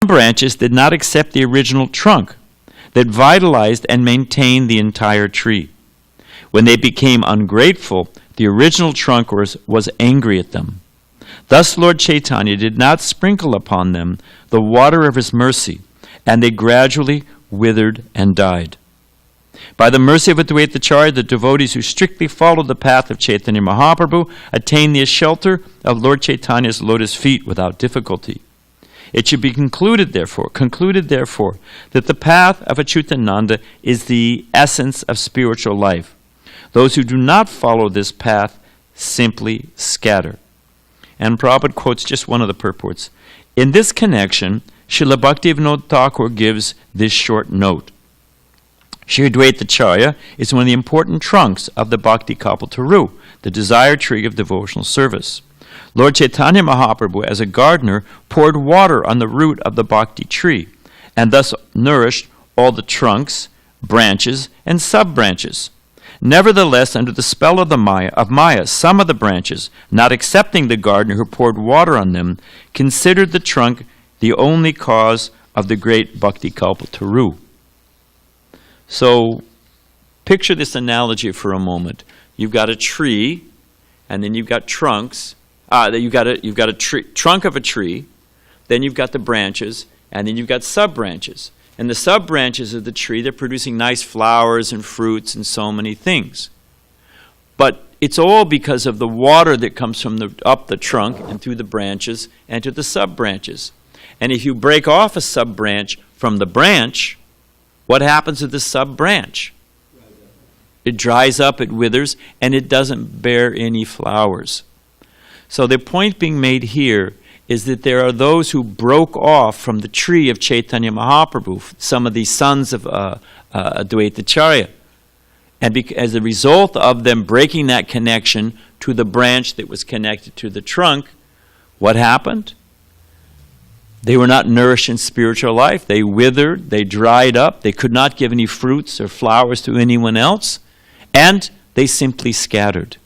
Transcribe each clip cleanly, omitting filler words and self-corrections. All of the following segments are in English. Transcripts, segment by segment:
branches did not accept the original trunk that vitalized and maintained the entire tree. When they became ungrateful, the original trunk was angry at them. Thus Lord Chaitanya did not sprinkle upon them the water of his mercy, and they gradually withered and died. By the mercy of Advaita Acharya, the devotees who strictly followed the path of Chaitanya Mahaprabhu attained the shelter of Lord Chaitanya's lotus feet without difficulty. It should be concluded therefore, that the path of Achyutananda is the essence of spiritual life. Those who do not follow this path simply scatter. And Prabhupada quotes just one of the purports. In this connection, Srila Bhaktivinoda Thakur gives this short note. Shri Advaita Acharya is one of the important trunks of the Bhakti Kalpataru, the desire tree of devotional service. Lord Chaitanya Mahaprabhu, as a gardener, poured water on the root of the Bhakti tree, and thus nourished all the trunks, branches, and sub-branches. Nevertheless, under the spell of Maya, some of the branches, not accepting the gardener who poured water on them, considered the trunk the only cause of the great Bhakti Kalpataru. So, picture this analogy for a moment. You've got a tree, and then you've got trunks. You've got a trunk of a tree, then you've got the branches, and then you've got sub-branches. And the sub-branches of the tree, they're producing nice flowers and fruits and so many things. But it's all because of the water that comes from up the trunk and through the branches and to the sub-branches. And if you break off a sub-branch from the branch, what happens to the sub-branch? It dries up, it withers, and it doesn't bear any flowers. So the point being made here is that there are those who broke off from the tree of Chaitanya Mahaprabhu, some of the sons of Advaita Acharya. And as a result of them breaking that connection to the branch that was connected to the trunk, what happened? They were not nourished in spiritual life. They withered, they dried up, they could not give any fruits or flowers to anyone else, and they simply scattered.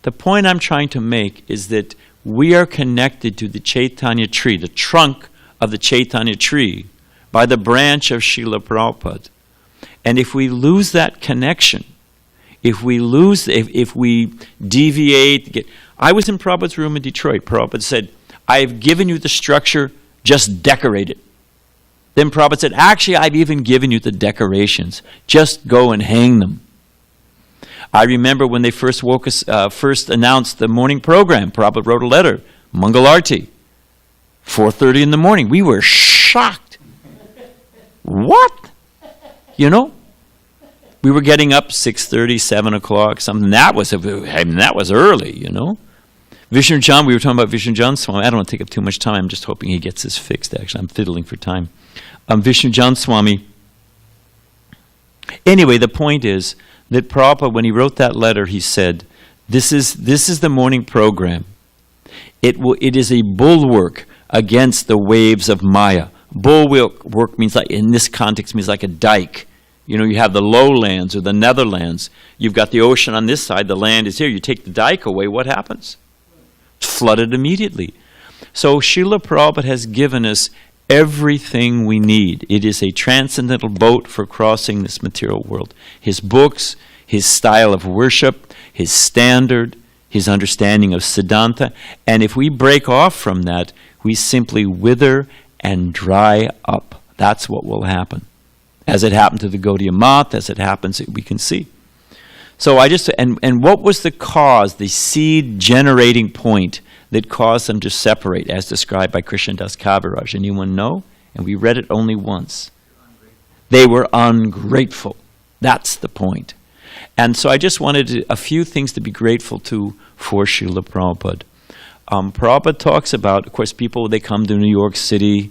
The point I'm trying to make is that we are connected to the Chaitanya tree, the trunk of the Chaitanya tree, by the branch of Srila Prabhupada. And if we lose that connection, if we deviate, I was in Prabhupada's room in Detroit. Prabhupada said, I have given you the structure, just decorate it. Then Prabhupada said, actually, I've even given you the decorations. Just go and hang them. I remember when they first announced the morning program, Prabhupada wrote a letter, Mangalarti, 4:30 in the morning. We were shocked. What? You know? We were getting up 6:30, 7 o'clock, something. That was early, you know? Vishnu Jan, we were talking about Vishnu Jan Swami. I don't want to take up too much time. I'm just hoping he gets this fixed, actually. I'm fiddling for time. Vishnu Jan Swami. Anyway, the point is that Prabhupada, when he wrote that letter, he said, this is the morning program. It is a bulwark against the waves of Maya. Bulwark means, like, in this context, means like a dike. You know, you have the lowlands or the netherlands. You've got the ocean on this side, the land is here. You take the dike away, what happens? It's flooded immediately. So Srila Prabhupada has given us everything we need. It is a transcendental boat for crossing this material world. His books, his style of worship, his standard, his understanding of Siddhanta. And if we break off from that, we simply wither and dry up. That's what will happen. As it happened to the Gaudiya Math, as it happens, we can see. So and what was the cause, the seed generating point that caused them to separate, as described by Krishnadas Kaviraj? Anyone know? And we read it only once. They were ungrateful. That's the point. And so I just wanted a few things to be grateful to for Srila Prabhupada. Prabhupada talks about, of course, people, they come to New York City,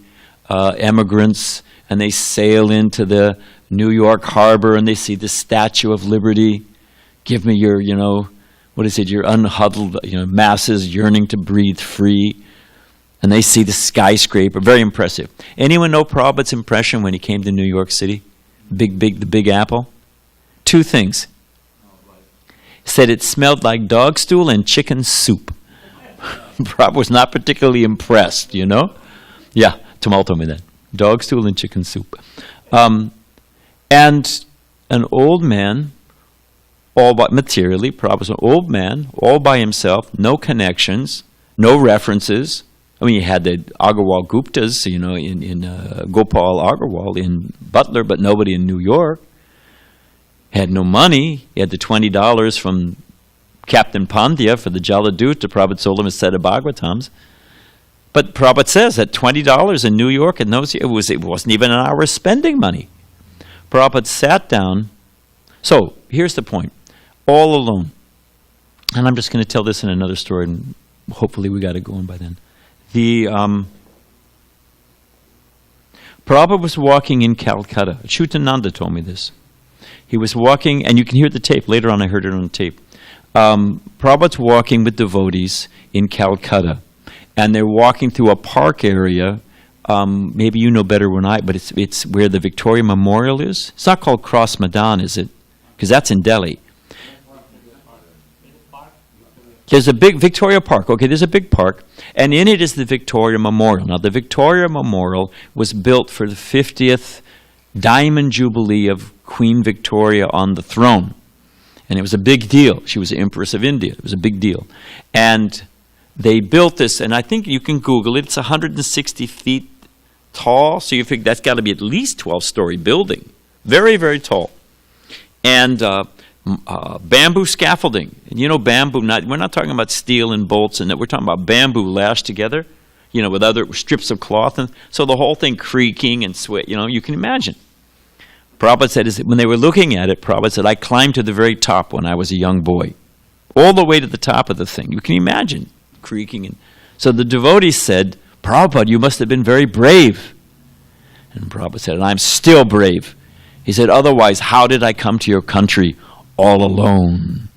immigrants, and they sail into the New York harbor and they see the Statue of Liberty. Give me your, your unhuddled, masses yearning to breathe free. And they see the skyscraper, very impressive. Anyone know Prabhupada's impression when he came to New York City? The Big Apple? Two things. He said it smelled like dog stool and chicken soup. Prabhupada was not particularly impressed, you know? Yeah, Tamal told me that. Dog stool and chicken soup. And an old man, materially, Prabhupada's an old man, all by himself, no connections, no references. I mean, you had the Agarwal Guptas, you know, in Gopal Agarwal in Butler, but nobody in New York. Had no money. He had the $20 from Captain Pandya for the Jaladuta. Prabhupada sold him a set of Bhagavatams. But Prabhupada says that $20 in New York, in those years, it wasn't even an hour's spending money. Prabhupada sat down. So, here's the point. All alone. And I'm just going to tell this in another story, and hopefully we got it going by then. Prabhupada was walking in Calcutta. Chutananda told me this. He was walking, and you can hear the tape. Later on I heard it on tape. Prabhupada's walking with devotees in Calcutta. And they're walking through a park area. Maybe you know better than I, but it's where the Victoria Memorial is. It's not called Cross Maidan, is it? Because that's in Delhi. There's a big Victoria Park. Okay, there's a big park. And in it is the Victoria Memorial. Now, the Victoria Memorial was built for the 50th Diamond Jubilee of Queen Victoria on the throne. And it was a big deal. She was the Empress of India. It was a big deal. And they built this, and I think you can Google it. It's 160 feet tall, so you figure that's got to be at least 12-story building. Very, very tall. And bamboo scaffolding. And you know bamboo, we're not talking about steel and bolts, and we're talking about bamboo lashed together, you know, with other strips of cloth. And so the whole thing creaking and you know, you can imagine. Prabhupada said, when they were looking at it, Prabhupada said, I climbed to the very top when I was a young boy. All the way to the top of the thing. You can imagine. Creaking. And so the devotees said, Prabhupada, you must have been very brave. And Prabhupada said, I'm still brave. He said, otherwise, how did I come to your country all alone?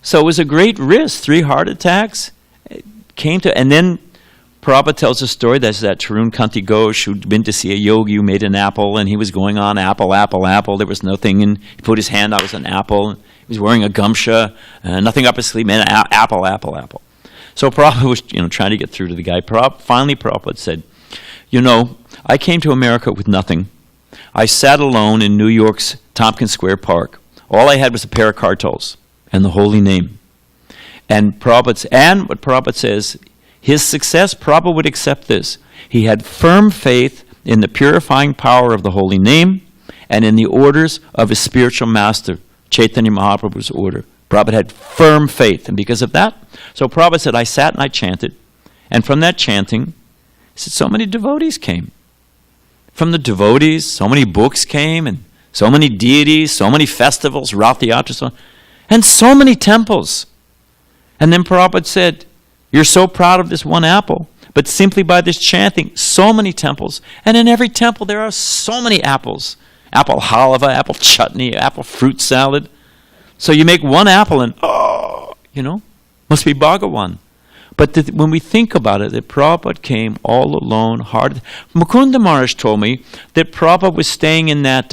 So it was a great risk. 3 heart attacks. And then Prabhupada tells a story. That's that Tarun Kanti Ghosh who'd been to see a yogi who made an apple, and he was going on apple, apple, apple. There was nothing, and he put his hand out, it was an apple. He was wearing a gamsha, nothing up his sleeve, man, apple, apple, apple. So Prabhupada was, you know, trying to get through to the guy. Finally, Prabhupada said, you know, I came to America with nothing. I sat alone in New York's Tompkins Square Park. All I had was a pair of cartels and the holy name. And what Prabhupada says, his success, Prabhupada would accept this. He had firm faith in the purifying power of the holy name and in the orders of his spiritual master, Chaitanya Mahaprabhu's order. Prabhupada had firm faith, and because of that, so Prabhupada said, I sat and I chanted, and from that chanting, he said, so many devotees came. From the devotees, so many books came, and so many deities, so many festivals, Rath Yatra, and so many temples. And then Prabhupada said, you're so proud of this one apple, but simply by this chanting, so many temples, and in every temple there are so many apples. Apple halva, apple chutney, apple fruit salad. So you make one apple and, you know, must be Bhagawan. But when we think about it, that Prabhupada came all alone, hard. Mukunda Maharaj told me that Prabhupada was staying in that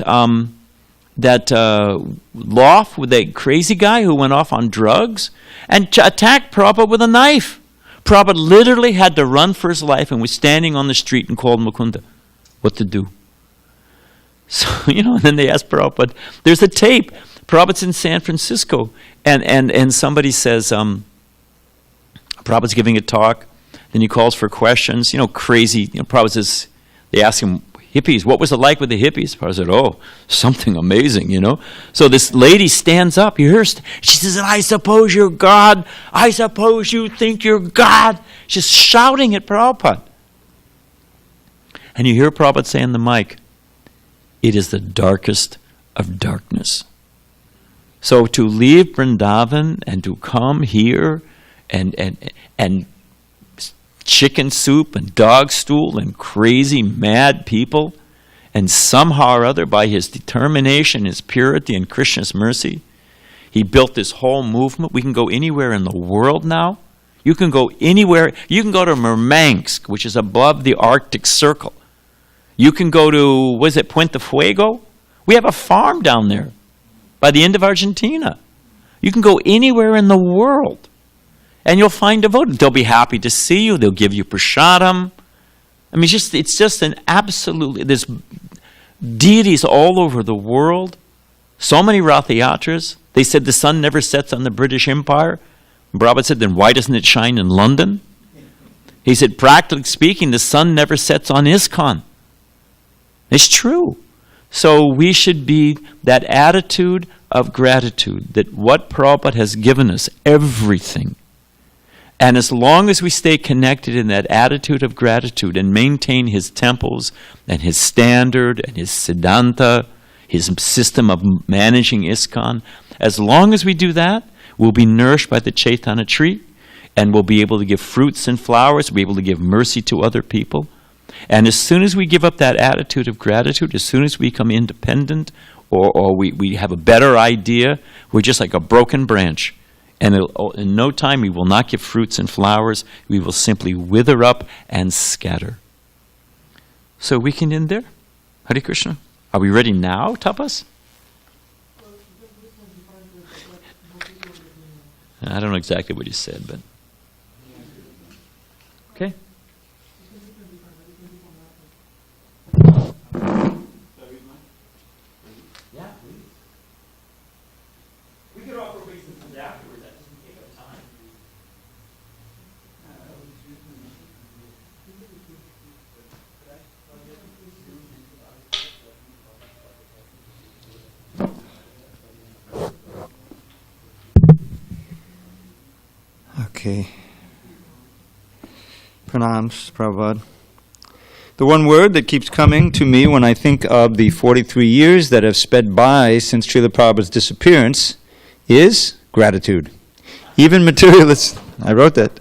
loft with a crazy guy who went off on drugs and attacked Prabhupada with a knife. Prabhupada literally had to run for his life and was standing on the street and called Mukunda what to do. So, you know, and then they asked Prabhupada, there's a tape. Prabhupada's in San Francisco, and somebody says, Prabhupada's giving a talk, then he calls for questions, you know, crazy, you know, Prabhupada says, they ask him, hippies, what was it like with the hippies? Prabhupada said, oh, something amazing, you know. So this lady stands up, you hear, she says, I suppose you're God, I suppose you think you're God. She's shouting at Prabhupada. And you hear Prabhupada say in the mic, it is the darkest of darkness. So to leave Vrindavan and to come here and chicken soup and dog stool and crazy mad people, and somehow or other by his determination, his purity, and Krishna's mercy, he built this whole movement. We can go anywhere in the world now. You can go anywhere. You can go to Murmansk, which is above the Arctic Circle. You can go to, Puente Fuego? We have a farm down there by the end of Argentina. You can go anywhere in the world. and you'll find devotees. They'll be happy to see you. They'll give you prasadam. I mean, it's just an absolutely, there's deities all over the world. So many Ratha Yatras. They said the sun never sets on the British Empire. Prabhupada said, then why doesn't it shine in London? He said, practically speaking, the sun never sets on ISKCON. It's true. So we should be that attitude of gratitude, that what Prabhupada has given us, everything. And as long as we stay connected in that attitude of gratitude and maintain his temples and his standard and his siddhanta, his system of managing ISKCON, as long as we do that, we'll be nourished by the Chaitanya tree, and we'll be able to give fruits and flowers, we'll be able to give mercy to other people. And as soon as we give up that attitude of gratitude, as soon as we become independent, or we have a better idea, we're just like a broken branch. And in no time we will not give fruits and flowers, we will simply wither up and scatter. So we can end there. Hare Krishna. Are we ready now, Tapas? I don't know exactly what he said, but... Okay. Yeah, please. We could offer reasons afterwards. That doesn't take up time. Okay. Pranams, Prabhupada. The one word that keeps coming to me when I think of the 43 years that have sped by since Srila Prabhupada's disappearance is gratitude. Even materialists, I wrote that.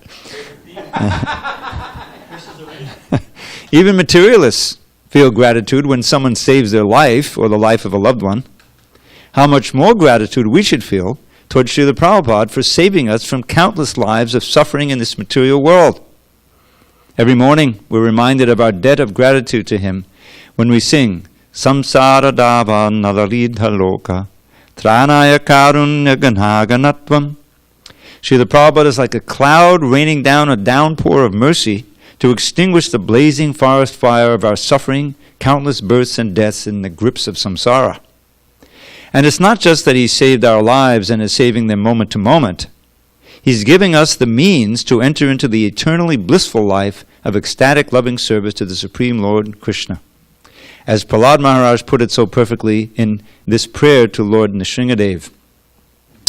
Even materialists feel gratitude when someone saves their life or the life of a loved one. How much more gratitude we should feel towards Srila Prabhupada for saving us from countless lives of suffering in this material world. Every morning, we're reminded of our debt of gratitude to him when we sing, Samsara Dava Nalaridha Loka, Tranaya Karunya Ganhaganatvam. Srila Prabhupada is like a cloud raining down a downpour of mercy to extinguish the blazing forest fire of our suffering, countless births and deaths in the grips of samsara. And it's not just that he saved our lives and is saving them moment to moment. He's giving us the means to enter into the eternally blissful life of ecstatic loving service to the Supreme Lord Krishna. As Prahlad Maharaj put it so perfectly in this prayer to Lord Nrsingadev,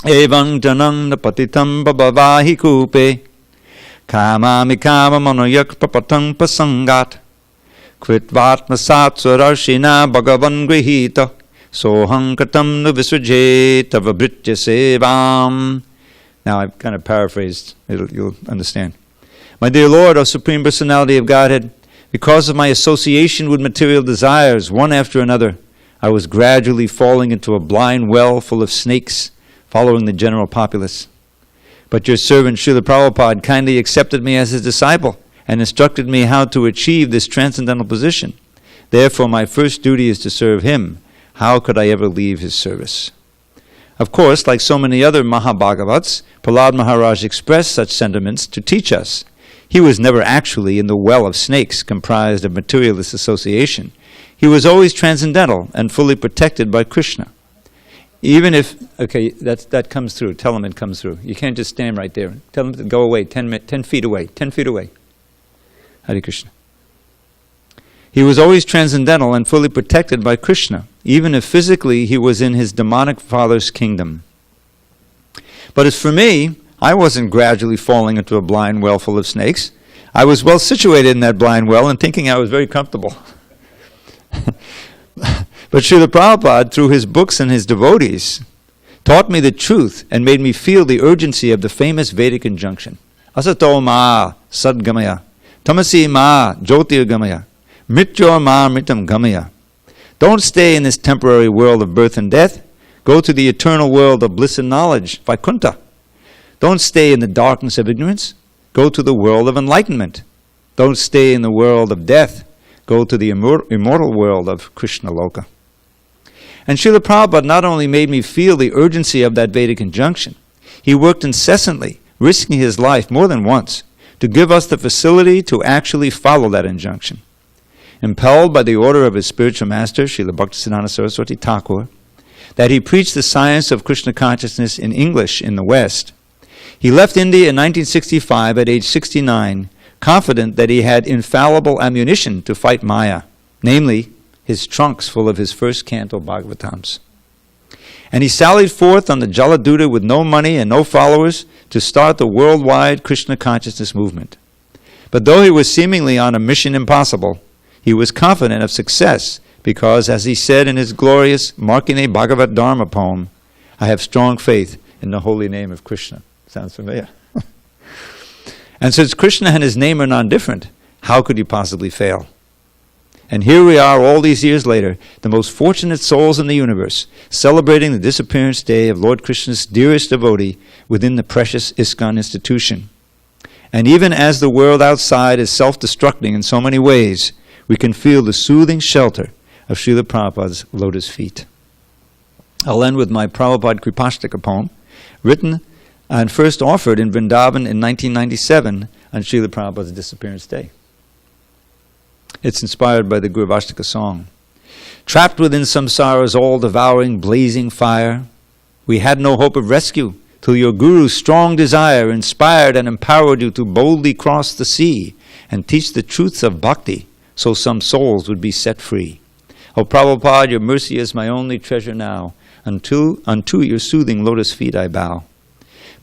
Evang janang napatitam babavahi kupe kamami kama manoyak papatang pasangat kvitvatmasat surarshina bhagavan grihita sohang katam nu visvajay tava britya sevam. Now I've kind of paraphrased, you'll understand. My dear Lord, O Supreme Personality of Godhead, because of my association with material desires, one after another, I was gradually falling into a blind well full of snakes, following the general populace. But your servant Srila Prabhupada kindly accepted me as his disciple and instructed me how to achieve this transcendental position. Therefore my first duty is to serve him. How could I ever leave his service? Of course, like so many other Mahabhagavats, Prahlad Maharaj expressed such sentiments to teach us. He was never actually in the well of snakes comprised of materialist association. He was always transcendental and fully protected by Krishna. Even if, okay, that comes through. Tell him it comes through. You can't just stand right there. Tell him to go away, 10 feet away, 10 feet away. Hare Krishna. He was always transcendental and fully protected by Krishna, even if physically he was in his demonic father's kingdom. But as for me, I wasn't gradually falling into a blind well full of snakes. I was well situated in that blind well and thinking I was very comfortable. But Srila Prabhupada, through his books and his devotees, taught me the truth and made me feel the urgency of the famous Vedic injunction. Asato ma sadgamaya, tamasi ma jyotirgamaya, mityor ma mitam gamaya. Don't stay in this temporary world of birth and death. Go to the eternal world of bliss and knowledge, Vaikuntha. Don't stay in the darkness of ignorance. Go to the world of enlightenment. Don't stay in the world of death. Go to the immortal world of Krishna Loka. And Srila Prabhupada not only made me feel the urgency of that Vedic injunction, he worked incessantly risking his life more than once to give us the facility to actually follow that injunction. Impelled by the order of his spiritual master, Srila Bhaktisiddhanta Saraswati Thakur, that he preached the science of Krishna consciousness in English in the West, he left India in 1965 at age 69, confident that he had infallible ammunition to fight Maya, namely his trunks full of his first canto Bhagavatams. And he sallied forth on the Jaladuta with no money and no followers to start the worldwide Krishna consciousness movement. But though he was seemingly on a mission impossible, he was confident of success because, as he said in his glorious Markine Bhagavat Dharma poem, I have strong faith in the holy name of Krishna. Sounds familiar? And since Krishna and his name are non-different, how could he possibly fail? And here we are all these years later, the most fortunate souls in the universe, celebrating the disappearance day of Lord Krishna's dearest devotee within the precious ISKCON institution. And even as the world outside is self-destructing in so many ways, we can feel the soothing shelter of Srila Prabhupada's lotus feet. I'll end with my Prabhupada Kripashtaka poem, written and first offered in Vrindavan in 1997 on Srila Prabhupada's disappearance day. It's inspired by the Guruvashtaka song. Trapped within samsara's all-devouring blazing fire, we had no hope of rescue till your Guru's strong desire inspired and empowered you to boldly cross the sea and teach the truths of bhakti so some souls would be set free. O Prabhupada, your mercy is my only treasure now. Unto your soothing lotus feet I bow.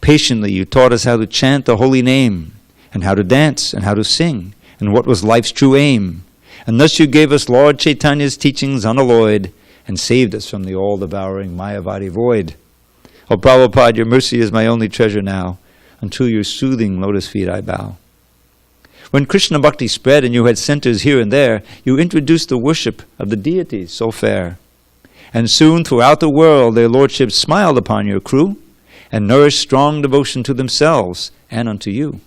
Patiently you taught us how to chant the holy name, and how to dance, and how to sing, and what was life's true aim. And thus you gave us Lord Chaitanya's teachings unalloyed, and saved us from the all-devouring Mayavadi void. O Prabhupada, your mercy is my only treasure now. Unto your soothing lotus feet I bow. When Krishna Bhakti spread and you had centers here and there, you introduced the worship of the deities so fair. And soon throughout the world their lordships smiled upon your crew, and nourished strong devotion to themselves and unto you.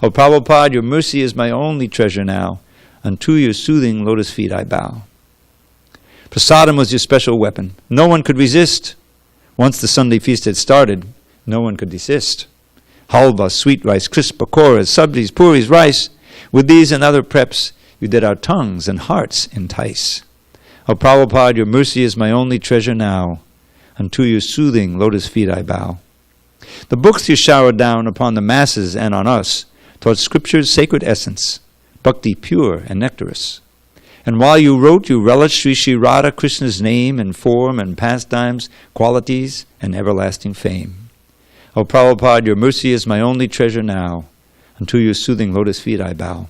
O Prabhupada, your mercy is my only treasure now. Unto your soothing lotus feet I bow. Prasadam was your special weapon. No one could resist. Once the Sunday feast had started, no one could desist. Halva, sweet rice, crisp pakoras, sabjis, puris, rice. With these and other preps, you did our tongues and hearts entice. O Prabhupada, your mercy is my only treasure now. Unto your soothing lotus feet I bow. The books you showered down upon the masses and on us taught Scripture's sacred essence, bhakti pure and nectarous. And while you wrote, you relished Sri Sri Radha Krishna's name and form and pastimes, qualities and everlasting fame. O Prabhupada, your mercy is my only treasure now. Unto your soothing lotus feet I bow.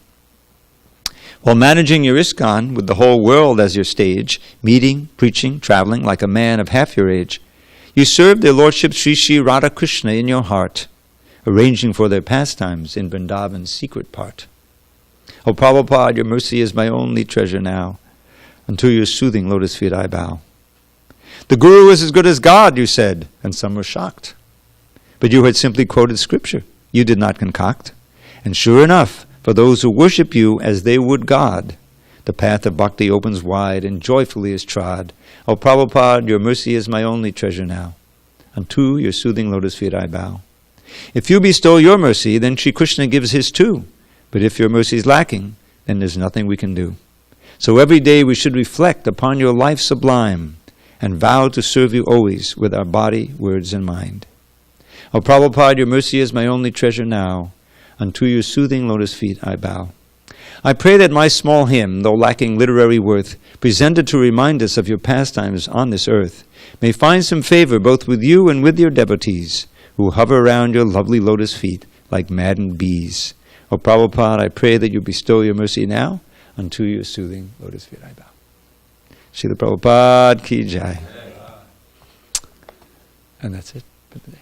While managing your ISKCON with the whole world as your stage, meeting, preaching, traveling like a man of half your age, you served their lordship Sri Sri Radha Krishna in your heart, arranging for their pastimes in Vrindavan's secret part. O Prabhupada, your mercy is my only treasure now. Unto your soothing lotus feet I bow. The Guru is as good as God, you said, and some were shocked. But you had simply quoted Scripture. You did not concoct. And sure enough, for those who worship you as they would God, the path of bhakti opens wide and joyfully is trod. O Prabhupada, your mercy is my only treasure now. Unto your soothing lotus feet I bow. If you bestow your mercy, then Sri Krishna gives his too. But if your mercy is lacking, then there's nothing we can do. So every day we should reflect upon your life sublime and vow to serve you always with our body, words, and mind. O Prabhupada, your mercy is my only treasure now. Unto your soothing lotus feet I bow. I pray that my small hymn, though lacking literary worth, presented to remind us of your pastimes on this earth, may find some favor both with you and with your devotees, who hover around your lovely lotus feet like maddened bees. O Prabhupada, I pray that you bestow your mercy now. Unto your soothing lotus feet I bow. Srila Prabhupada ki jai. And that's it for today.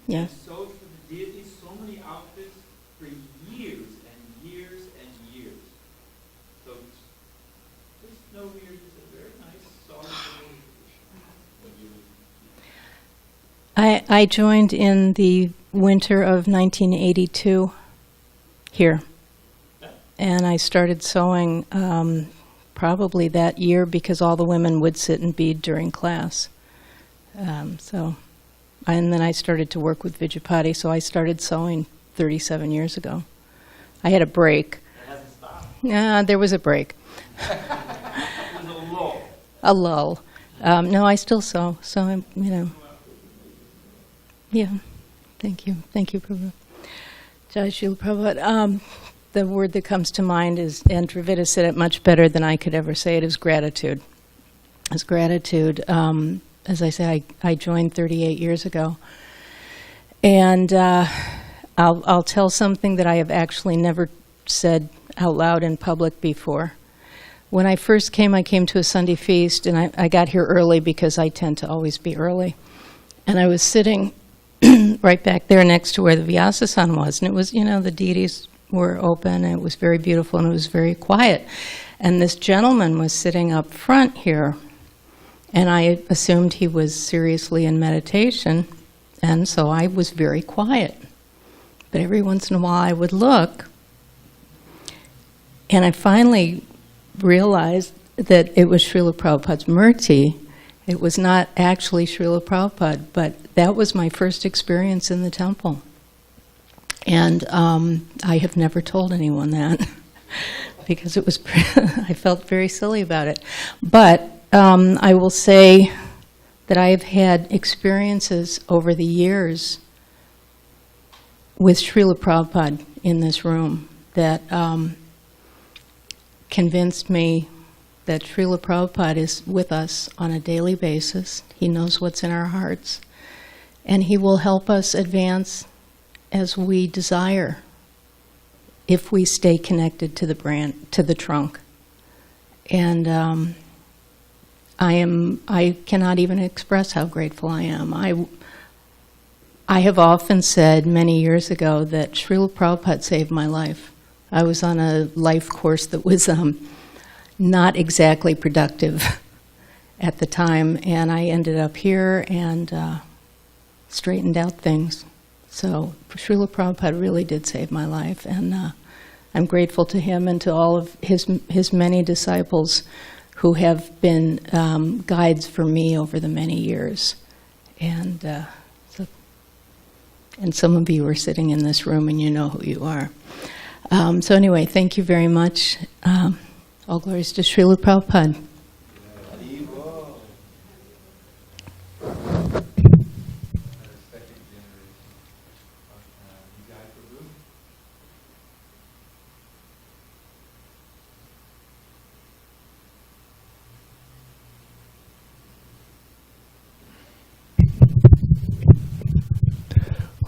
Yes. Sewed for the deities so many I joined in the winter of 1982 here. And I started sewing probably that year because all the women would sit and bead during class. And then I started to work with Vijayapati, so I started sewing 37 years ago. I had a break. It hasn't stopped. Yeah, there was a break. It was a lull. A lull. No, I still sew, so I'm, yeah. Thank you. Thank you, Prabhupada. Jai Srila Prabhupada. The word that comes to mind is, and Dravida said it much better than I could ever say it, is gratitude. Is gratitude. As I say, I joined 38 years ago. And I'll tell something that I have actually never said out loud in public before. When I first came, I came to a Sunday feast, and I got here early because I tend to always be early. And I was sitting right back there next to where the Vyasa-san was, and it was, the deities were open, and it was very beautiful, and it was very quiet. And this gentleman was sitting up front here, and I assumed he was seriously in meditation, and so I was very quiet. But every once in a while I would look, and I finally realized that it was Srila Prabhupada's Murti. It was not actually Srila Prabhupada, but that was my first experience in the temple. And I have never told anyone that because it was I felt very silly about it. But I will say that I have had experiences over the years with Srila Prabhupada in this room that convinced me that Srila Prabhupada is with us on a daily basis. He knows what's in our hearts. And he will help us advance as we desire if we stay connected to the trunk. And I cannot even express how grateful I am. I have often said many years ago that Srila Prabhupada saved my life. I was on a life course that was not exactly productive at the time, and I ended up here and straightened out things. So Srila Prabhupada really did save my life, and I'm grateful to him and to all of his many disciples who have been guides for me over the many years. And some of you are sitting in this room and you know who you are. So anyway, thank you very much. All glories to Srila Prabhupada.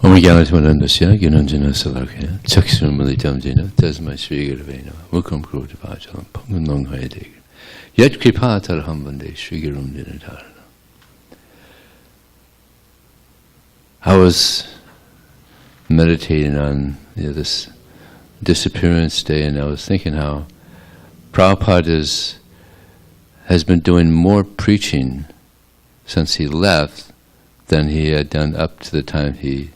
Omigyanatmanandasya gunanjana salakya chakshurmalitamjina tasma shrigirvena mukam krutivajalam pangunonghayadeg yet kripatarham vande shrigirum dinatarana. I was meditating on this Disappearance Day, and I was thinking how Prabhupada has been doing more preaching since he left than he had done up to the time he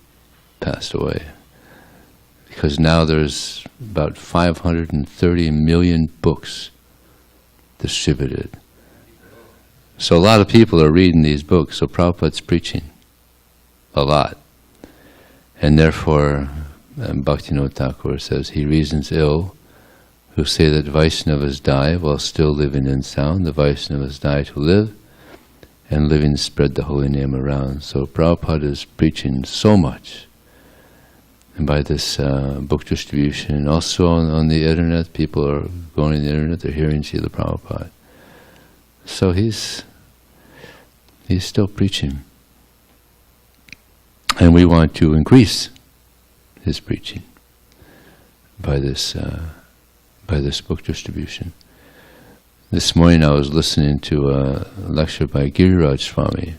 passed away. Because now there's about 530 million books distributed. So a lot of people are reading these books, so Prabhupada's preaching a lot. And therefore, Bhaktivinoda Thakur says, he reasons ill who say that Vaishnavas die while still living in sound. The Vaishnavas die to live, and living spread the holy name around. So Prabhupada is preaching so much. And by this book distribution, and also on the internet, people are going on the internet, they're hearing Srila Prabhupada. So he's still preaching. And we want to increase his preaching by this book distribution. This morning I was listening to a lecture by Giriraj Swami,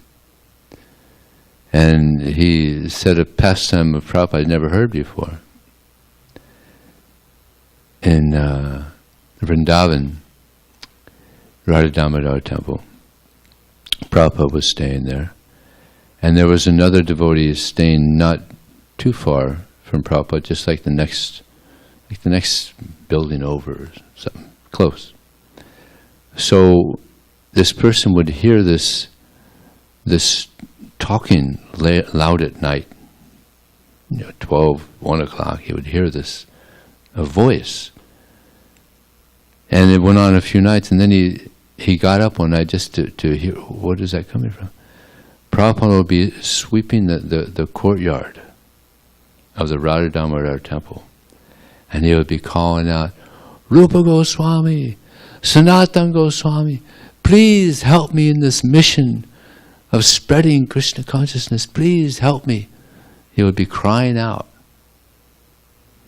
and he said a pastime of Prabhupada I'd never heard before. In Vrindavan, Radha Damodar temple, Prabhupada was staying there, And there was another devotee staying not too far from Prabhupada, just like the next building over, or something close. So this person would hear this talking loud at night, 12, 1 o'clock. He would hear this a voice, and it went on a few nights, and then he got up one night just to hear, what is that coming from? Prabhupada would be sweeping the courtyard of the Radha Damodar temple, and he would be calling out, Rupa Goswami, Sanatana Goswami, please help me in this mission of spreading Krishna consciousness, please help me. He would be crying out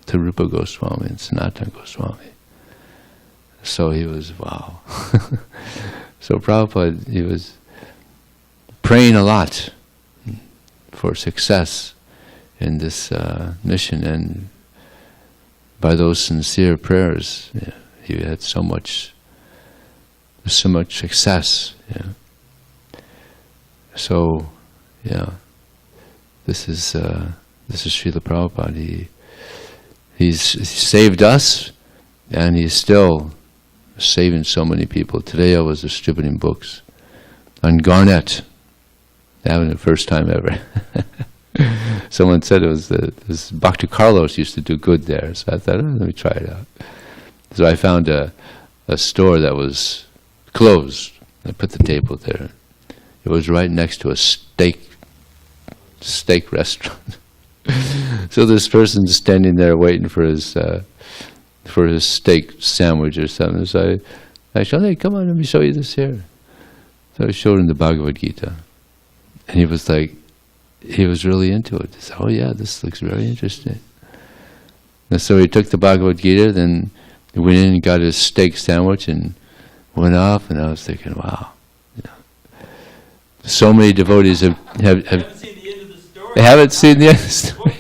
to Rupa Goswami and Sanatana Goswami. So he was, wow. So Prabhupada, he was praying a lot for success in this mission, and by those sincere prayers, he had so much success. So, this is Srila Prabhupada. He's saved us, and he's still saving so many people. Today I was distributing books on Garnet, having the first time ever. Someone said it was this Bhakti Carlos used to do good there, so I thought, let me try it out. So I found a store that was closed. I put the table there. It was right next to a steak restaurant. So this person's standing there waiting for his steak sandwich or something. So I said, hey, come on, let me show you this here. So I showed him the Bhagavad Gita, and he was like, he was really into it. He said, oh yeah, this looks very interesting. And so he took the Bhagavad Gita, then he went in and got his steak sandwich and went off, and I was thinking, wow. So many devotees have haven't seen the end of the story. They haven't seen the end of the story.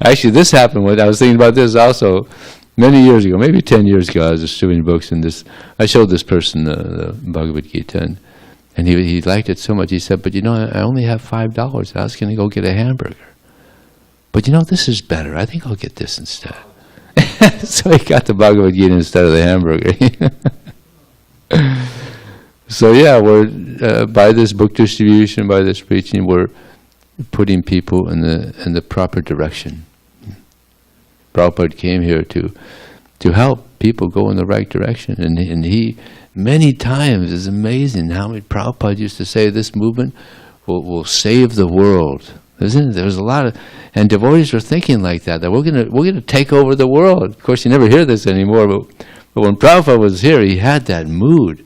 Actually, this happened when I was thinking about this also many years ago, maybe 10 years ago. I was distributing books, and I showed this person the Bhagavad Gita, and he liked it so much. He said, but I only have $5. I was going to go get a hamburger. But this is better. I think I'll get this instead. So he got the Bhagavad Gita instead of the hamburger. So we're by this book distribution, by this preaching, we're putting people in the proper direction. Prabhupada came here to help people go in the right direction, and he many times, it's amazing how many Prabhupada used to say this movement will save the world. Isn't it? There's a lot of, and devotees were thinking like that we're gonna take over the world. Of course, you never hear this anymore, but when Prabhupada was here, he had that mood,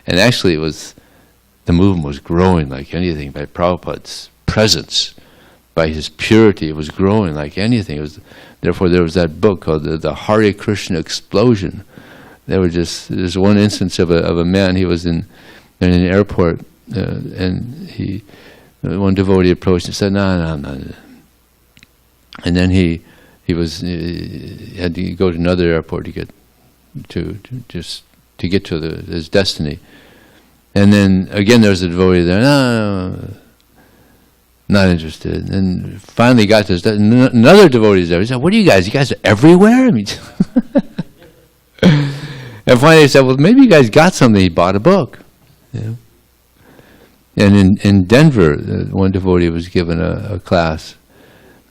and actually the movement was growing like anything by Prabhupada's presence, by his purity. It was growing like anything. Therefore, there was that book called the Hare Krishna Explosion. There's one instance of a man. He was in an airport, and one devotee approached and said, no. And then he had to go to another airport to get to his destiny. And then again there was a devotee there, no, not interested. And finally got to another devotee there. He said, what are you guys? You guys are everywhere? I mean, and finally he said, well, maybe you guys got something. He bought a book. And in Denver, one devotee was given a class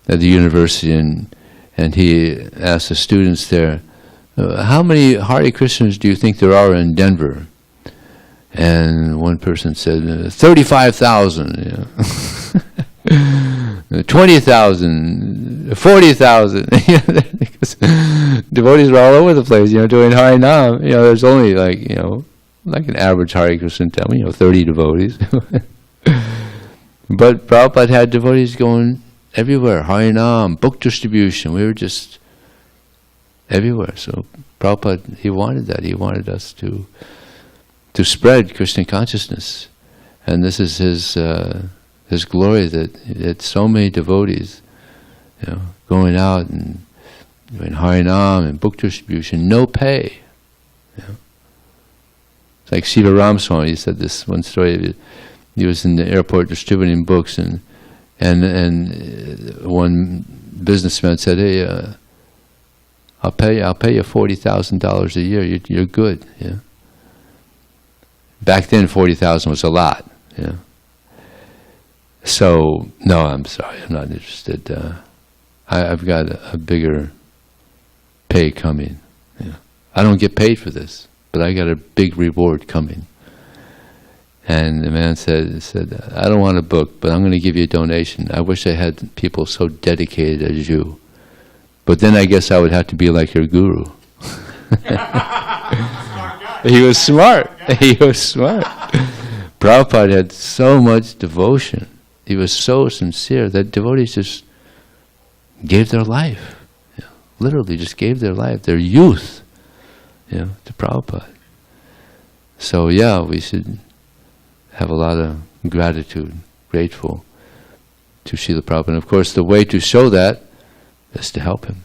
at the university, and he asked the students there, how many Hare Krishnas do you think there are in Denver? And one person said, 35,000, 20,000, 40,000. Devotees were all over the place, doing Hare Nam. There's only like an average Hare Krishna temple, 30 devotees. But Prabhupada had devotees going everywhere, Hare Nam, book distribution. We were just everywhere. So Prabhupada, he wanted that. He wanted us to spread Krishna consciousness, and this is his glory that so many devotees, going out and doing Hare Nam and book distribution, no pay. It's like Srila Ramaswamy. He said this one story. he was in the airport distributing books, and one businessman said, "Hey, I'll pay you $40,000 a year. You're good." Yeah. Back then, 40,000 was a lot. Yeah. So no, I'm sorry, I'm not interested. I've got a bigger pay coming. Yeah. I don't get paid for this, but I got a big reward coming. And the man said, "I don't want a book, but I'm going to give you a donation. I wish I had people so dedicated as you. But then I guess I would have to be like your guru." He was smart. He was smart. Prabhupada had so much devotion. He was so sincere that devotees just gave their life. You know, literally just gave their life, their youth, to Prabhupada. So yeah, we should have a lot of gratitude, grateful to Srila Prabhupada. And of course the way to show that is to help him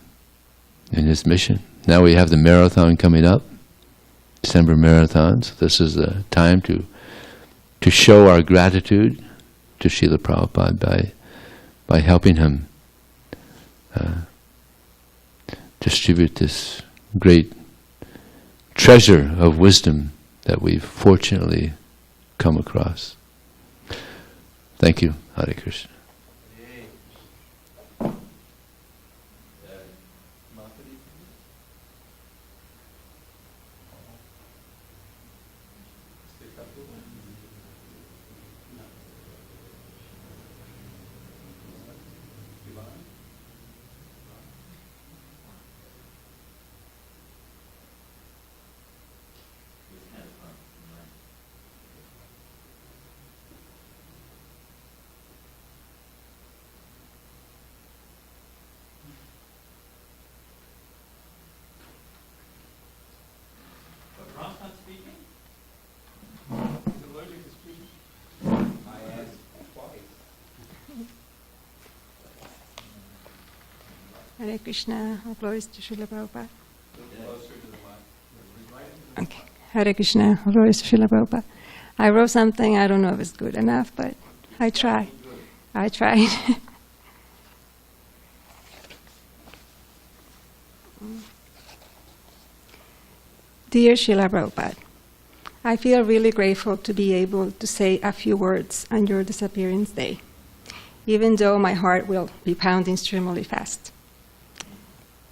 in his mission. Now we have the marathon coming up, December marathon, so this is the time to show our gratitude to Srila Prabhupada by helping him distribute this great treasure of wisdom that we've fortunately come across. Thank you. Hare Krishna. Hare Krishna, all glories to Srila Prabhupada. Okay. Hare Krishna, all glories to Srila Prabhupada. I wrote something, I don't know if it's good enough, but I try. I tried. Dear Srila Prabhupada, I feel really grateful to be able to say a few words on your Disappearance Day, even though my heart will be pounding extremely fast.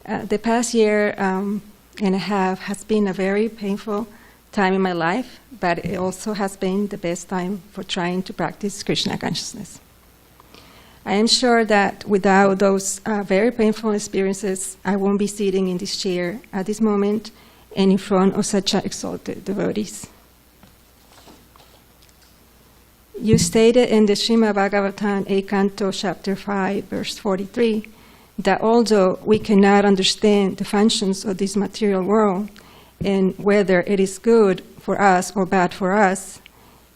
The past year and a half has been a very painful time in my life, but it also has been the best time for trying to practice Krishna consciousness. I am sure that without those very painful experiences, I won't be sitting in this chair at this moment and in front of such exalted devotees. You stated in the Srimad Bhagavatam, 8th Canto, Chapter 5, verse 43, that although we cannot understand the functions of this material world and whether it is good for us or bad for us,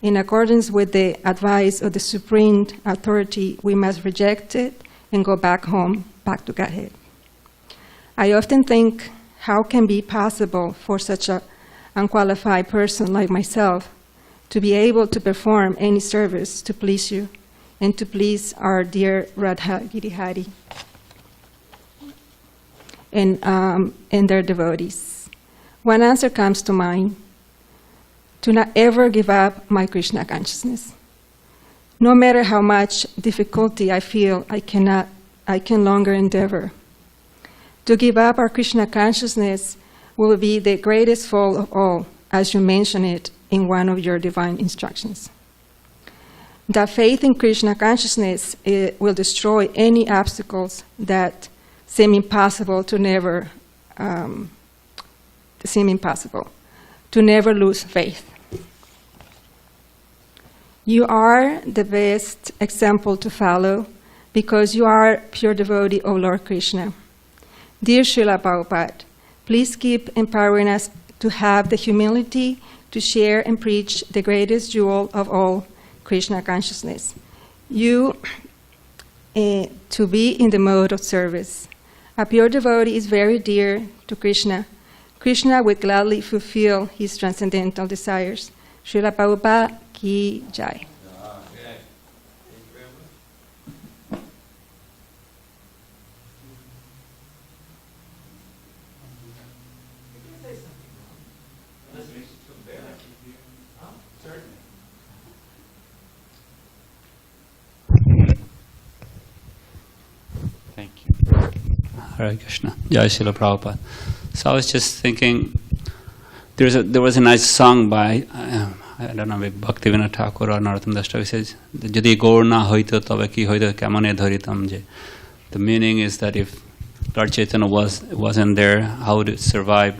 in accordance with the advice of the Supreme Authority, we must reject it and go back home, back to Godhead. I often think, how can it be possible for such an unqualified person like myself to be able to perform any service to please you and to please our dear Radha Girihari and their devotees? One answer comes to mind: to not ever give up my Krishna consciousness. No matter how much difficulty I feel, I can longer endeavor. To give up our Krishna consciousness will be the greatest fault of all, as you mention it in one of your divine instructions. That faith in Krishna consciousness will destroy any obstacles that seem impossible to never lose faith. You are the best example to follow because you are pure devotee of Lord Krishna. Dear Srila Prabhupada, please keep empowering us to have the humility to share and preach the greatest jewel of all, Krishna consciousness. You to be in the mode of service. A pure devotee is very dear to Krishna. Krishna would gladly fulfill his transcendental desires. Srila Prabhupada ki jai. Thank you. Hare Krishna. Jai Srila Prabhupada. So I was just thinking, there was a nice song by, I don't know, Bhaktivinoda Thakur or Narottam Das Thakur says, Jodi gaur na hoito tobe ki hoito kemone dharitam je. The meaning is that if Lord Chaitanya wasn't there, how would it survive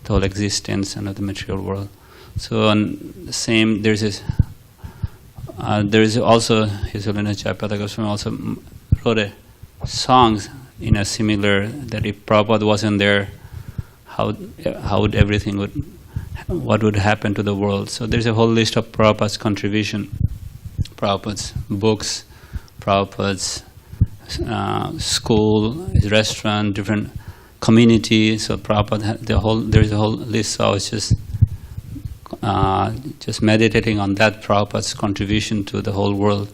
the whole existence and of the material world? So on the same, there is also His Holiness Jayapataka Goswami also wrote a songs in a similar, that if Prabhupada wasn't there, how would everything what would happen to the world? So there's a whole list of Prabhupada's contribution, Prabhupada's books, Prabhupada's school, his restaurant, different community. So Prabhupada, there's a whole list. So I was just meditating on that Prabhupada's contribution to the whole world,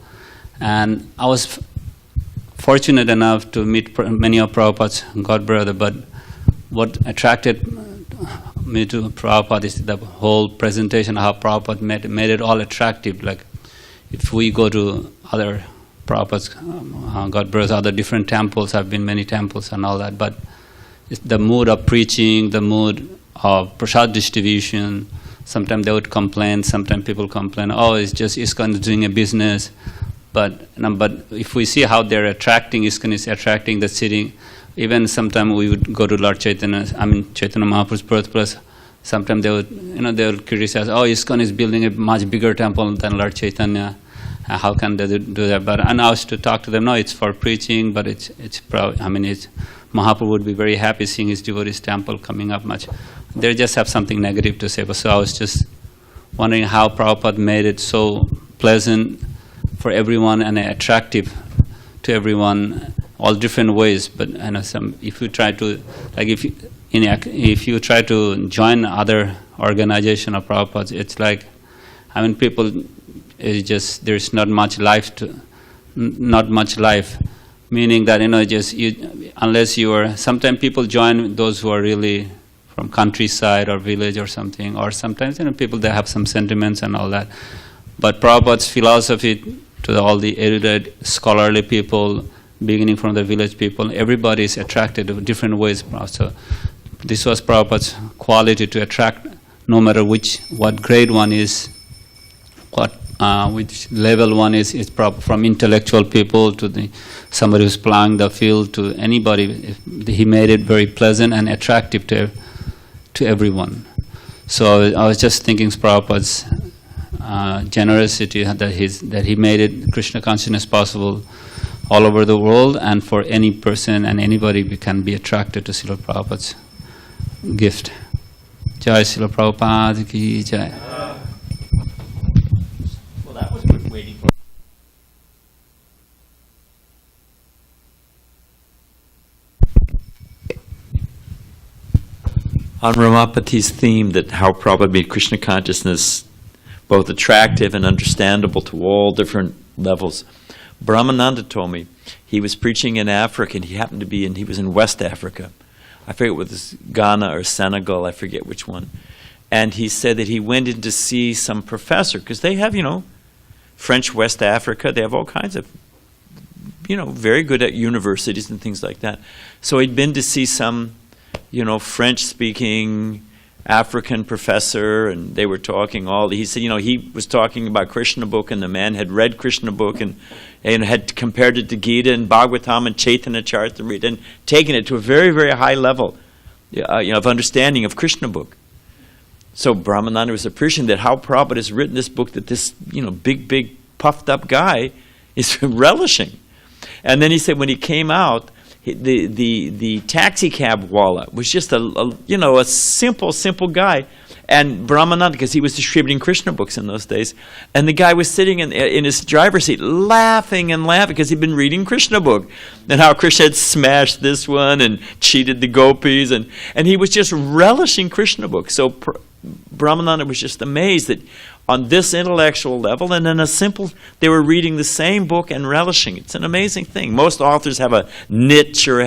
and I was fortunate enough to meet many of Prabhupada's godbrother. But what attracted me to Prabhupada is the whole presentation, how Prabhupada made it all attractive. Like if we go to other Prabhupada's godbrothers, other different temples, I've been many temples and all that, but it's the mood of preaching, the mood of prasad distribution. Sometimes they would complain, sometimes people complain, oh, it's just ISKCON doing a business. But if we see how they're attracting, ISKCON is attracting the sitting. Even sometimes we would go to Lord Chaitanya, Chaitanya Mahaprabhu's birthplace. Sometimes they would criticize, oh, ISKCON is building a much bigger temple than Lord Chaitanya. How can they do that? But and I was to talk to them. No, it's for preaching, but it's Mahaprabhu would be very happy seeing his devotees' temple coming up much. They just have something negative to say. But so I was just wondering how Prabhupada made it so pleasant for everyone and attractive to everyone, all different ways. But if you try to, like if you try to join other organization of Prabhupada's, it's like, people. It's just there's not much life, meaning that unless you are. Sometimes people join those who are really from countryside or village or something, or sometimes people that have some sentiments and all that. But Prabhupada's philosophy to all the erudite, scholarly people, beginning from the village people, everybody is attracted in different ways. So this was Prabhupada's quality to attract, no matter what grade one is, which level one is from intellectual people to somebody who's plowing the field to anybody. He made it very pleasant and attractive to everyone. So I was just thinking Prabhupada's generosity, that he made it Krishna consciousness possible all over the world, and for any person and anybody can be attracted to Srila Prabhupada's gift. Jai Srila Prabhupada ki jai. That was worth waiting for. On Ramapati's theme that how Prabhupada made Krishna consciousness both attractive and understandable to all different levels, Brahmananda told me he was preaching in Africa, and he was in West Africa. I forget whether it's Ghana or Senegal, I forget which one. And he said that he went in to see some professor, because they have, French West Africa, they have all kinds of, very good at universities and things like that. So he'd been to see some, French-speaking African professor, and they were talking he said, he was talking about Krishna book, and the man had read Krishna book and had compared it to Gita and Bhagavatam and Chaitanya Charitamrita and taken it to a very, very high level, of understanding of Krishna book. So Brahmananda was appreciating that how Prabhupada has written this book that this, big, puffed up guy is relishing. And then he said when he came out, the taxi cab wala was just a simple guy. And Brahmananda, because he was distributing Krishna books in those days, and the guy was sitting in his driver's seat laughing because he'd been reading Krishna book and how Krishna had smashed this one and cheated the gopis, and he was just relishing Krishna book. So Brahmananda was just amazed that on this intellectual level and in they were reading the same book and relishing. It's an amazing thing. Most authors have a niche or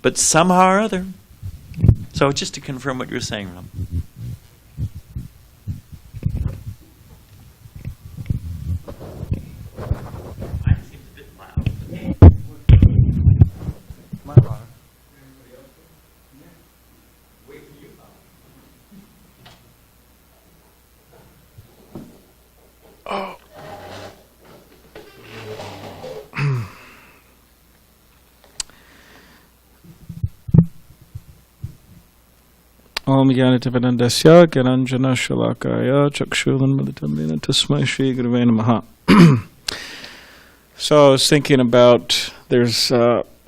but somehow or other. So just to confirm what you were saying, Ram. Om Jnanativedandasya Gyananjana Shalakaya Chakshulanmalitamnina Tasmai Shri Gurave Namaha. So I was thinking about, there's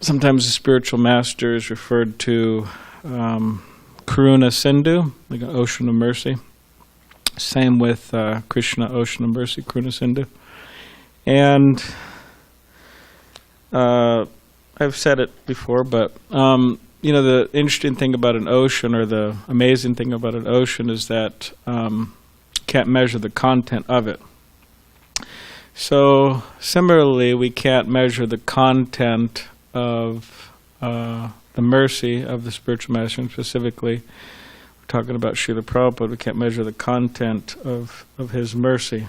sometimes the spiritual master is referred to Karuna Sindhu, like an ocean of mercy. Same with Krishna, ocean of mercy, Karuna Sindhu. And I've said it before, but the interesting thing about an ocean, or the amazing thing about an ocean, is that you can't measure the content of it. So similarly, we can't measure the content of the mercy of the spiritual master, and specifically, we're talking about Srila Prabhupada. We can't measure the content of his mercy,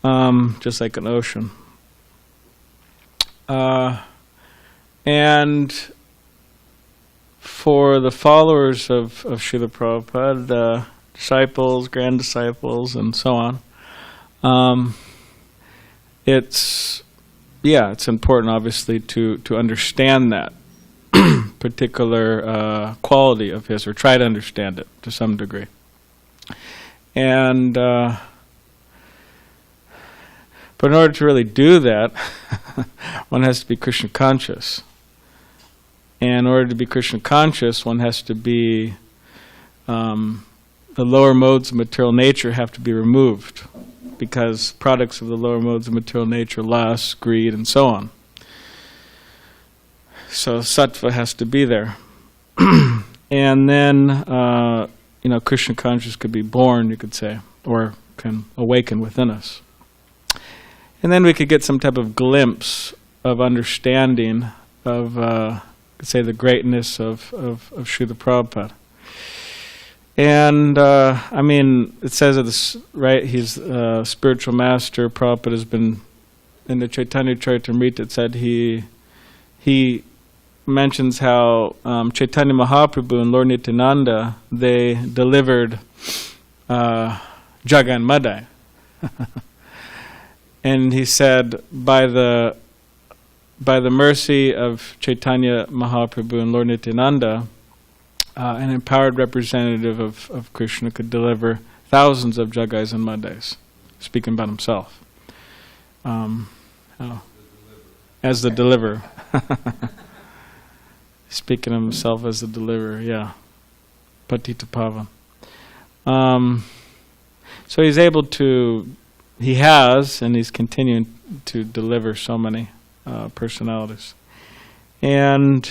just like an ocean. And for the followers of Srila Prabhupada, the disciples, grand disciples, and so on, it's important, obviously, to understand that particular quality of his, or try to understand it to some degree. And but in order to really do that, one has to be Krishna conscious. And in order to be Krishna conscious, one has to be, the lower modes of material nature have to be removed, because products of the lower modes of material nature, lust, greed, and so on. So sattva has to be there. And then, Krishna consciousness could be born, you could say, or can awaken within us. And then we could get some type of glimpse of understanding of, say, the greatness of Srila Prabhupada. And, it says that right, he's a spiritual master. Prabhupada has been, in the Chaitanya Charitamrita, it said he mentions how Chaitanya Mahaprabhu and Lord Nityananda, they delivered Jagan Madai. And he said, by the mercy of Chaitanya Mahaprabhu and Lord Nityananda, an empowered representative of Krishna could deliver thousands of Jagais and Madais, speaking about himself. As the deliverer. Speaking of himself as the deliverer, yeah. Patita Pavan. So he's able to, he has, and he's continuing to deliver so many personalities. And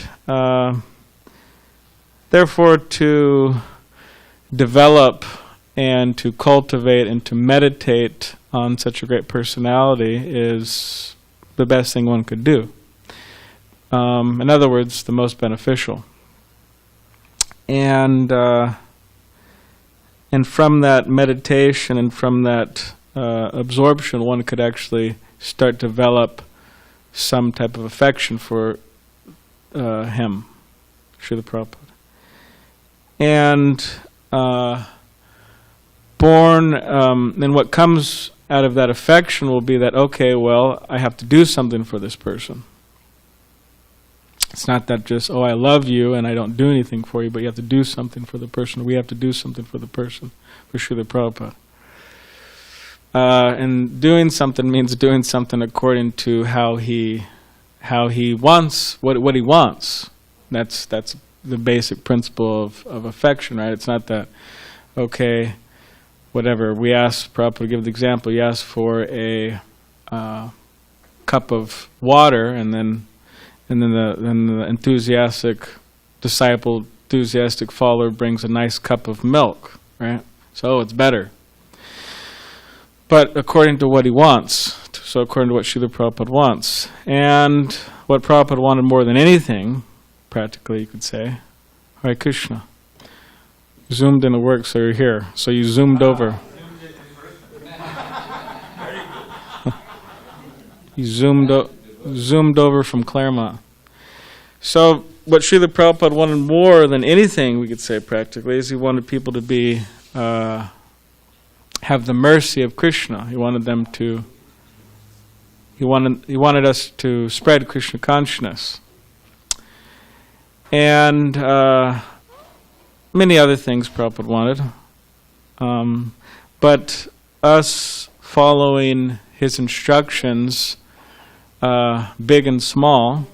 therefore, to develop and to cultivate and to meditate on such a great personality is the best thing one could do. In other words, the most beneficial. And from that meditation and from that absorption, one could actually start to develop some type of affection for him, Srila Prabhupada. And and what comes out of that affection will be that, okay, well, I have to do something for this person. It's not that just, I love you and I don't do anything for you, but you have to do something for the person. We have to do something for the person, for Srila Prabhupada. And doing something means doing something according to how he wants, what he wants. That's the basic principle of affection, right? It's not that, okay, whatever. We ask Prabhupada to give the example. You ask for a cup of water, and then the enthusiastic disciple, enthusiastic follower brings a nice cup of milk, right? So it's better. But according to what he wants, so according to what Srila Prabhupada wants. And what Prabhupada wanted more than anything, practically you could say, Hare Krishna. Zoomed in the work, so you're here. So you zoomed over. You zoomed over from Claremont. So what Srila Prabhupada wanted more than anything, we could say practically, is he wanted people to be have the mercy of Krishna. He wanted them to. He wanted us to spread Krishna consciousness. And many other things Prabhupada wanted. But us following his instructions, big and small,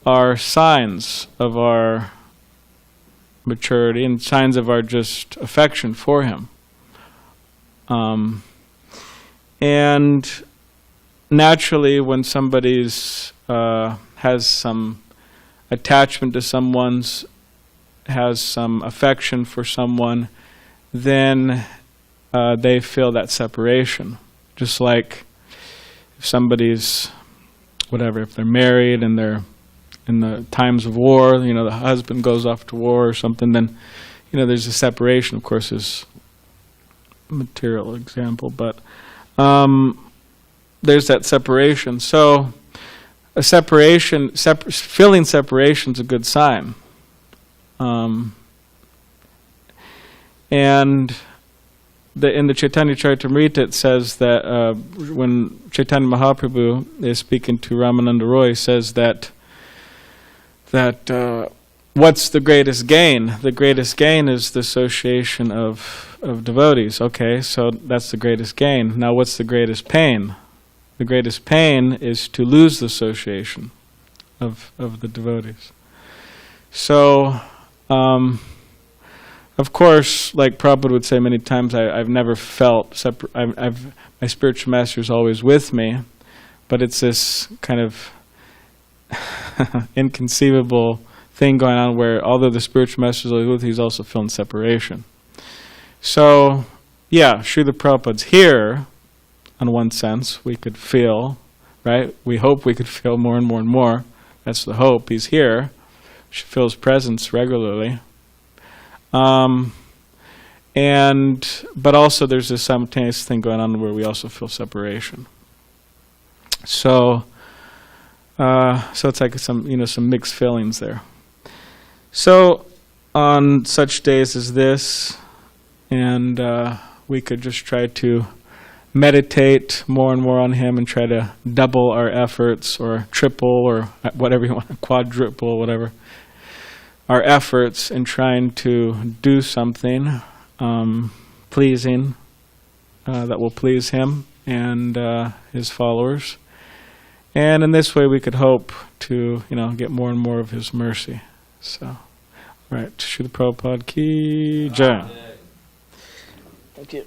are signs of our maturity and signs of our just affection for him. And naturally, when somebody's has some attachment to someone's, has some affection for someone, then they feel that separation. Just like if somebody's, whatever, if they're married and they're in the times of war, the husband goes off to war or something, then, there's a separation. Of course, is a material example, but there's that separation. So a separation, feeling separation is a good sign. And in the Chaitanya Charitamrita it says that when Chaitanya Mahaprabhu is speaking to Ramananda Roy, says that what's the greatest gain? The greatest gain is the association of devotees. Okay, so that's the greatest gain. Now what's the greatest pain? The greatest pain is to lose the association of the devotees. So, of course, like Prabhupada would say many times, I've never felt separate. My spiritual master is always with me, but it's this kind of inconceivable thing going on where, although the spiritual master is always with, he's also feeling separation. So, yeah, Srila Prabhupada's here. In one sense, we could feel, right? We hope we could feel more and more and more. That's the hope. He's here. We should feel his presence regularly. But also there's this simultaneous thing going on where we also feel separation. So it's like some mixed feelings there. So on such days as this, and we could just try to meditate more and more on him and try to double our efforts, or triple, or whatever you want, quadruple, whatever, our efforts in trying to do something pleasing, that will please him and his followers. And in this way we could hope to, get more and more of his mercy. So, right, Srila Prabhupada ki jai. Thank you.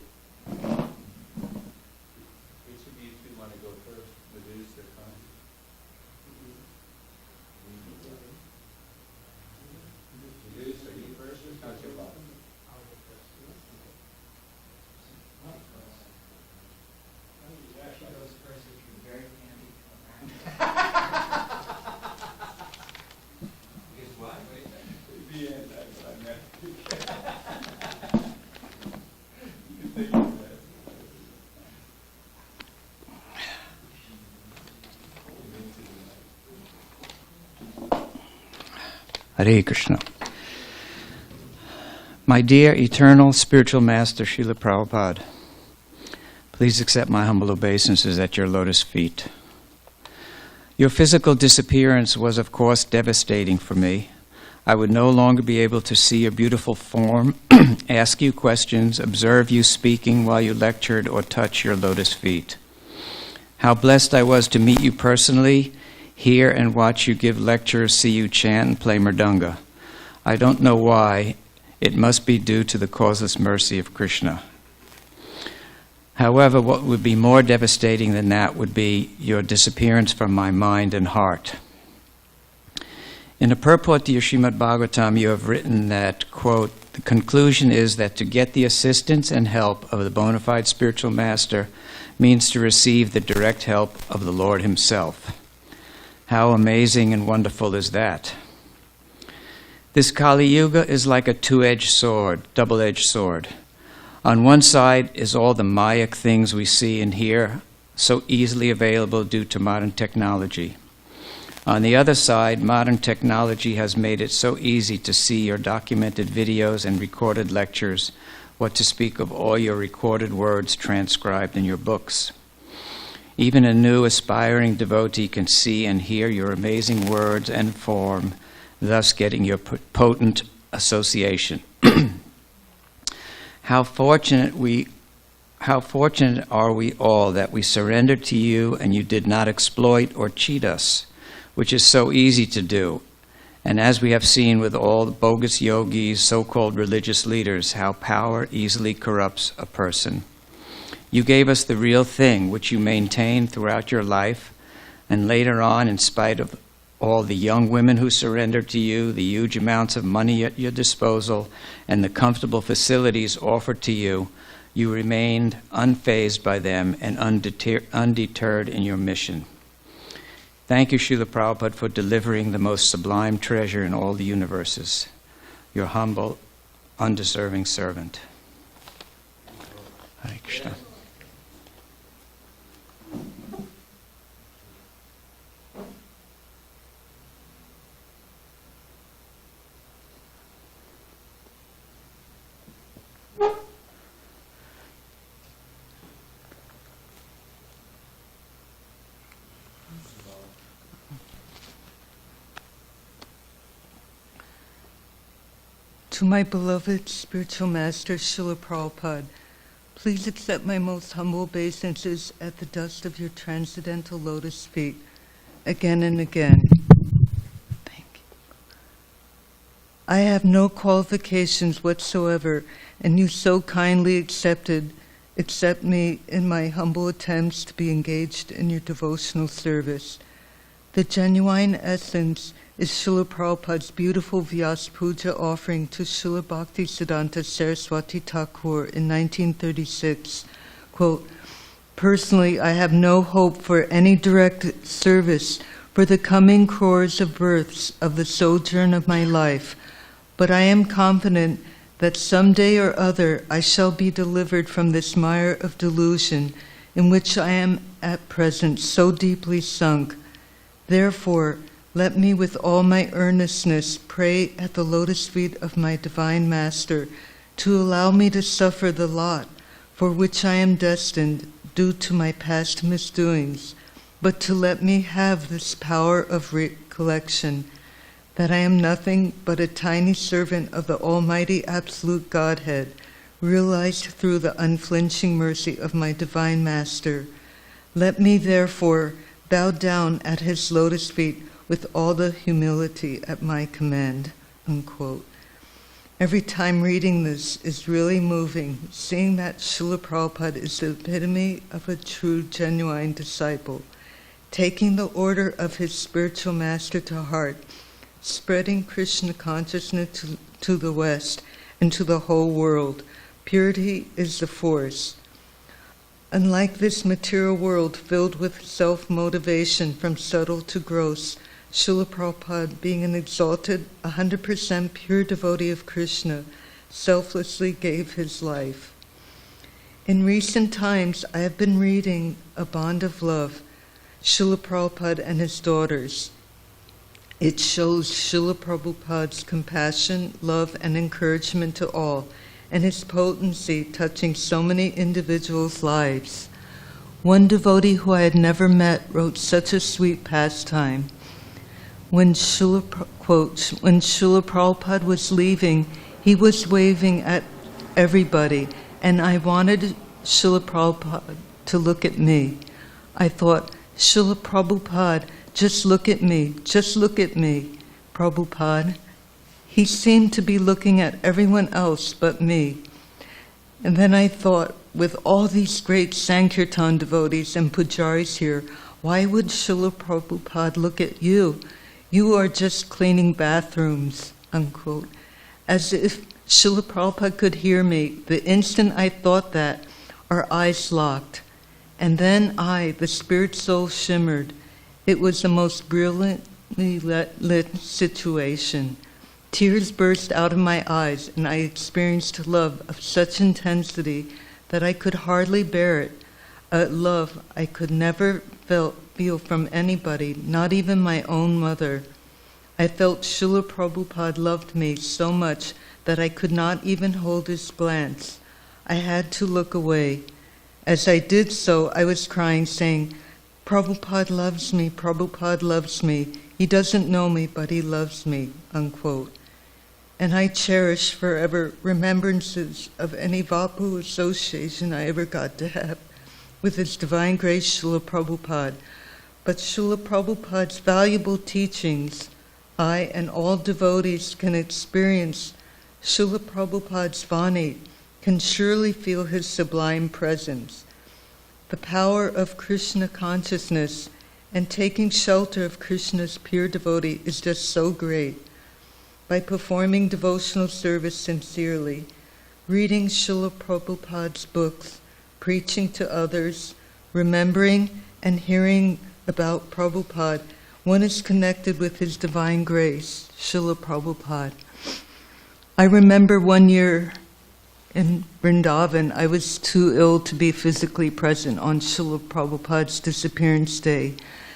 Hare Krishna. My dear eternal spiritual master, Srila Prabhupada, please accept my humble obeisances at your lotus feet. Your physical disappearance was, of course, devastating for me. I would no longer be able to see your beautiful form, ask you questions, observe you speaking while you lectured, or touch your lotus feet. How blessed I was to meet you personally, hear and watch you give lectures, see you chant and play mridanga. I don't know why. It must be due to the causeless mercy of Krishna. However, what would be more devastating than that would be your disappearance from my mind and heart. In a purport to your Srimad Bhagavatam, you have written that, quote, the conclusion is that to get the assistance and help of the bona fide spiritual master means to receive the direct help of the Lord himself. How amazing and wonderful is that? This Kali Yuga is like a two-edged sword, double-edged sword. On one side is all the Mayak things we see and hear, so easily available due to modern technology. On the other side, modern technology has made it so easy to see your documented videos and recorded lectures, what to speak of all your recorded words transcribed in your books. Even a new aspiring devotee can see and hear your amazing words and form, thus getting your potent association. How fortunate are we all that we surrendered to you and you did not exploit or cheat us, which is so easy to do. And as we have seen with all the bogus yogis, so-called religious leaders, how power easily corrupts a person. You gave us the real thing, which you maintained throughout your life, and later on, in spite of all the young women who surrendered to you, the huge amounts of money at your disposal, and the comfortable facilities offered to you, you remained unfazed by them and undeterred in your mission. Thank you, Srila Prabhupada, for delivering the most sublime treasure in all the universes, your humble, undeserving servant. Hare Krishna. To my beloved spiritual master, Srila Prabhupada, please accept my most humble obeisances at the dust of your transcendental lotus feet, again and again. Thank you. I have no qualifications whatsoever, and you so kindly accept me in my humble attempts to be engaged in your devotional service. The genuine essence is Srila Prabhupada's beautiful Vyas Puja offering to Srila Bhaktisiddhanta Saraswati Thakur in 1936. Quote, "Personally, I have no hope for any direct service for the coming crores of births of the sojourn of my life, but I am confident that someday or other I shall be delivered from this mire of delusion in which I am at present so deeply sunk. Therefore, let me with all my earnestness pray at the lotus feet of my Divine Master to allow me to suffer the lot for which I am destined due to my past misdoings, but to let me have this power of recollection, that I am nothing but a tiny servant of the Almighty Absolute Godhead, realized through the unflinching mercy of my Divine Master. Let me therefore bow down at his lotus feet with all the humility at my command." Unquote. Every time reading this is really moving, seeing that Srila Prabhupada is the epitome of a true, genuine disciple, taking the order of his spiritual master to heart, spreading Krishna consciousness to the West and to the whole world. Purity is the force. Unlike this material world filled with self-motivation from subtle to gross, Srila Prabhupada, being an exalted, 100% pure devotee of Krishna, selflessly gave his life. In recent times, I have been reading A Bond of Love, Srila Prabhupada and his daughters. It shows Srila Prabhupada's compassion, love, and encouragement to all, and his potency touching so many individuals' lives. One devotee who I had never met wrote such a sweet pastime. When Srila Prabhupada was leaving, he was waving at everybody, and I wanted Srila Prabhupada to look at me. I thought, Srila Prabhupada, just look at me, Prabhupada. He seemed to be looking at everyone else but me. And then I thought, with all these great Sankirtan devotees and pujaris here, why would Srila Prabhupada look at you? You are just cleaning bathrooms, unquote. As if Srila Prabhupada could hear me, the instant I thought that, our eyes locked. And then the spirit soul, shimmered. It was a most brilliantly lit situation. Tears burst out of my eyes, and I experienced love of such intensity that I could hardly bear it. A love I could never feel from anybody, not even my own mother. I felt Srila Prabhupada loved me so much that I could not even hold his glance. I had to look away. As I did so, I was crying, saying, Prabhupada loves me, Prabhupada loves me. He doesn't know me, but he loves me, unquote. and I cherish forever remembrances of any Vapu association I ever got to have with His Divine Grace Srila Prabhupada. But Srila Prabhupada's valuable teachings, I and all devotees can experience Srila Prabhupada's Vani, can surely feel his sublime presence. The power of Krishna consciousness and taking shelter of Krishna's pure devotee is just so great. By performing devotional service sincerely, reading Srila Prabhupada's books, preaching to others, remembering and hearing about Prabhupada, one is connected with His Divine Grace, Srila Prabhupada. I remember one year in Vrindavan, I was too ill to be physically present on Srila Prabhupada's Disappearance Day.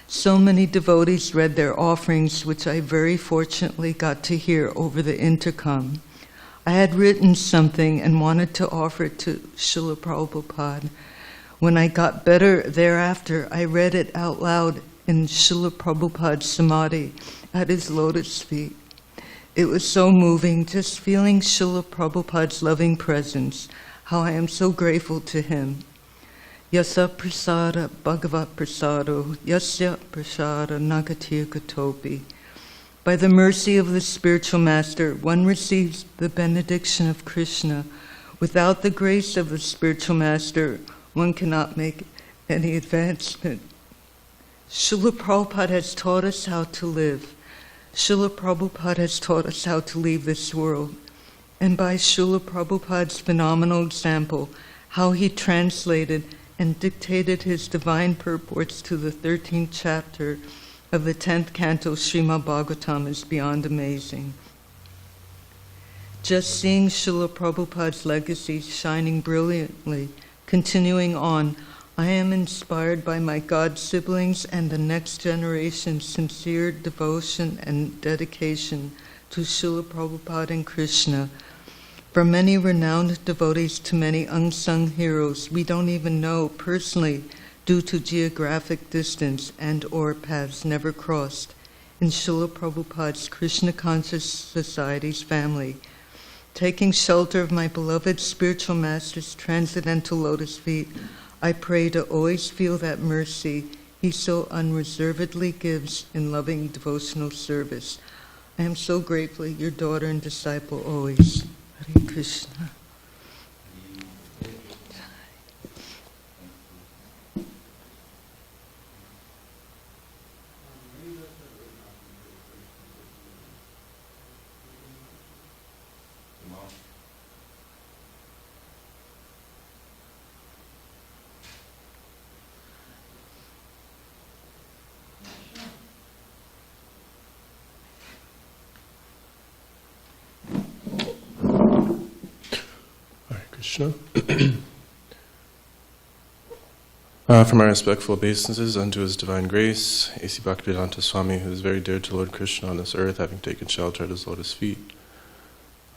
So many devotees read their offerings, which I very fortunately got to hear over the intercom. I had written something and wanted to offer it to Srila Prabhupada. When I got better thereafter, I read it out loud in Srila Prabhupada's Samadhi at his lotus feet. It was so moving, just feeling Srila Prabhupada's loving presence, how I am so grateful to him. Yasa prasada bhagavat prasado, yasya prasada nagatir katopi. By the mercy of the spiritual master, one receives the benediction of Krishna. Without the grace of the spiritual master, one cannot make any advancement. Srila Prabhupada has taught us how to live. Srila Prabhupada has taught us how to leave this world. And by Srila Prabhupada's phenomenal example, how he translated and dictated his divine purports to the 13th chapter of the 10th canto Srimad Bhagavatam is beyond amazing. Just seeing Srila Prabhupada's legacy shining brilliantly, continuing on, I am inspired by my God siblings and the next generation's sincere devotion and dedication to Srila Prabhupada and Krishna. From many renowned devotees to many unsung heroes we don't even know personally due to geographic distance and or paths never crossed in Srila Prabhupada's Krishna Conscious Society's family. Taking shelter of my beloved spiritual master's transcendental lotus feet, I pray to always feel that mercy he so unreservedly gives in loving devotional service. I am so grateful, your daughter and disciple always. Hare Krishna. Krishna. From our respectful obeisances unto His Divine Grace, A.C. Bhaktivedanta Swami, who is very dear to Lord Krishna on this earth, having taken shelter at His lotus feet.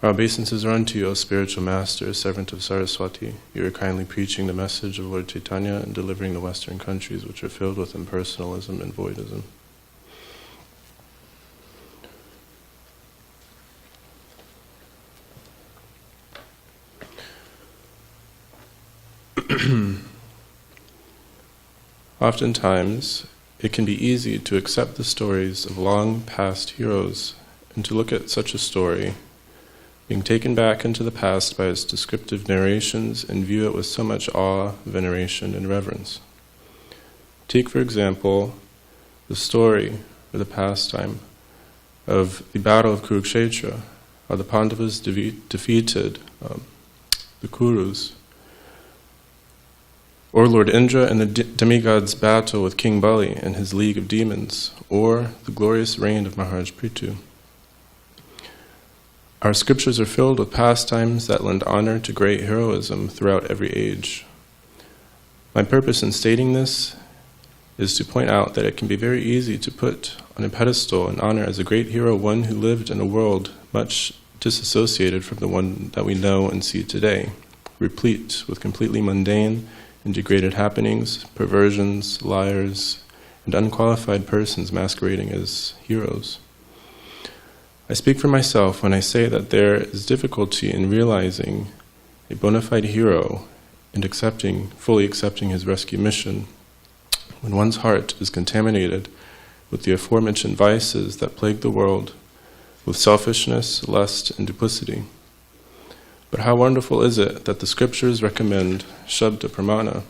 Our obeisances are unto you, O spiritual master, servant of Saraswati. You are kindly preaching the message of Lord Chaitanya and delivering the Western countries which are filled with impersonalism and voidism. Oftentimes, it can be easy to accept the stories of long past heroes and to look at such a story, being taken back into the past by its descriptive narrations, and view it with so much awe, veneration, and reverence. Take, for example, the story or the pastime of the Battle of Kurukshetra, how the Pandavas defeated the Kurus, or Lord Indra and the demigods' battle with King Bali and his league of demons, or the glorious reign of Maharaj Prithu. Our scriptures are filled with pastimes that lend honor to great heroism throughout every age. My purpose in stating this is to point out that it can be very easy to put on a pedestal and honor as a great hero one who lived in a world much disassociated from the one that we know and see today, replete with completely mundane and degraded happenings, perversions, liars, and unqualified persons masquerading as heroes. I speak for myself when I say that there is difficulty in realizing a bona fide hero and fully accepting his rescue mission when one's heart is contaminated with the aforementioned vices that plague the world, with selfishness, lust, and duplicity. But how wonderful is it that the scriptures recommend Shabda Pramana,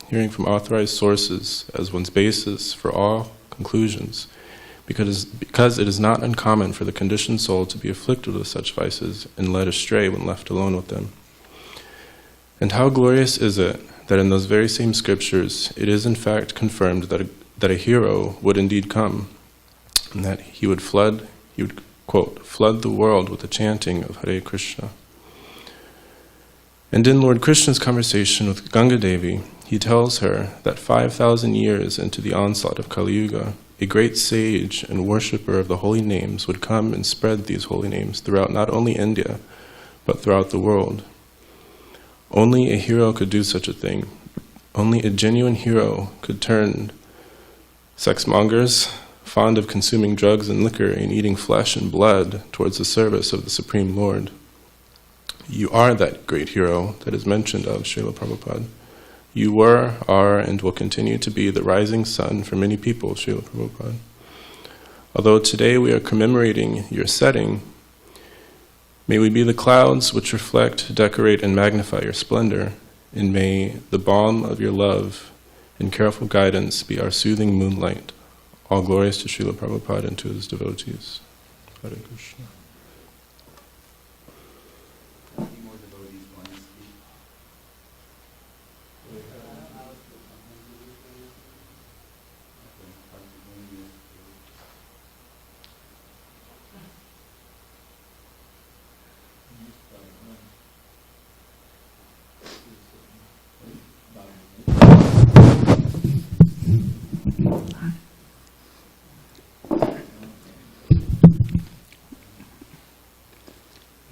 hearing from authorized sources, as one's basis for all conclusions, because it is not uncommon for the conditioned soul to be afflicted with such vices and led astray when left alone with them. And how glorious is it that in those very same scriptures it is in fact confirmed that a hero would indeed come, and that he would quote, flood the world with the chanting of Hare Krishna. And in Lord Krishna's conversation with Ganga Devi, he tells her that 5,000 years into the onslaught of Kali Yuga, a great sage and worshipper of the holy names would come and spread these holy names throughout not only India, but throughout the world. Only a hero could do such a thing. Only a genuine hero could turn sexmongers, fond of consuming drugs and liquor and eating flesh and blood, towards the service of the Supreme Lord. You are that great hero that is mentioned of Srila Prabhupada. You were, are, and will continue to be the rising sun for many people, Srila Prabhupada. Although today we are commemorating your setting, may we be the clouds which reflect, decorate, and magnify your splendor, and may the balm of your love and careful guidance be our soothing moonlight. All glories to Srila Prabhupada and to his devotees. Hare Krishna.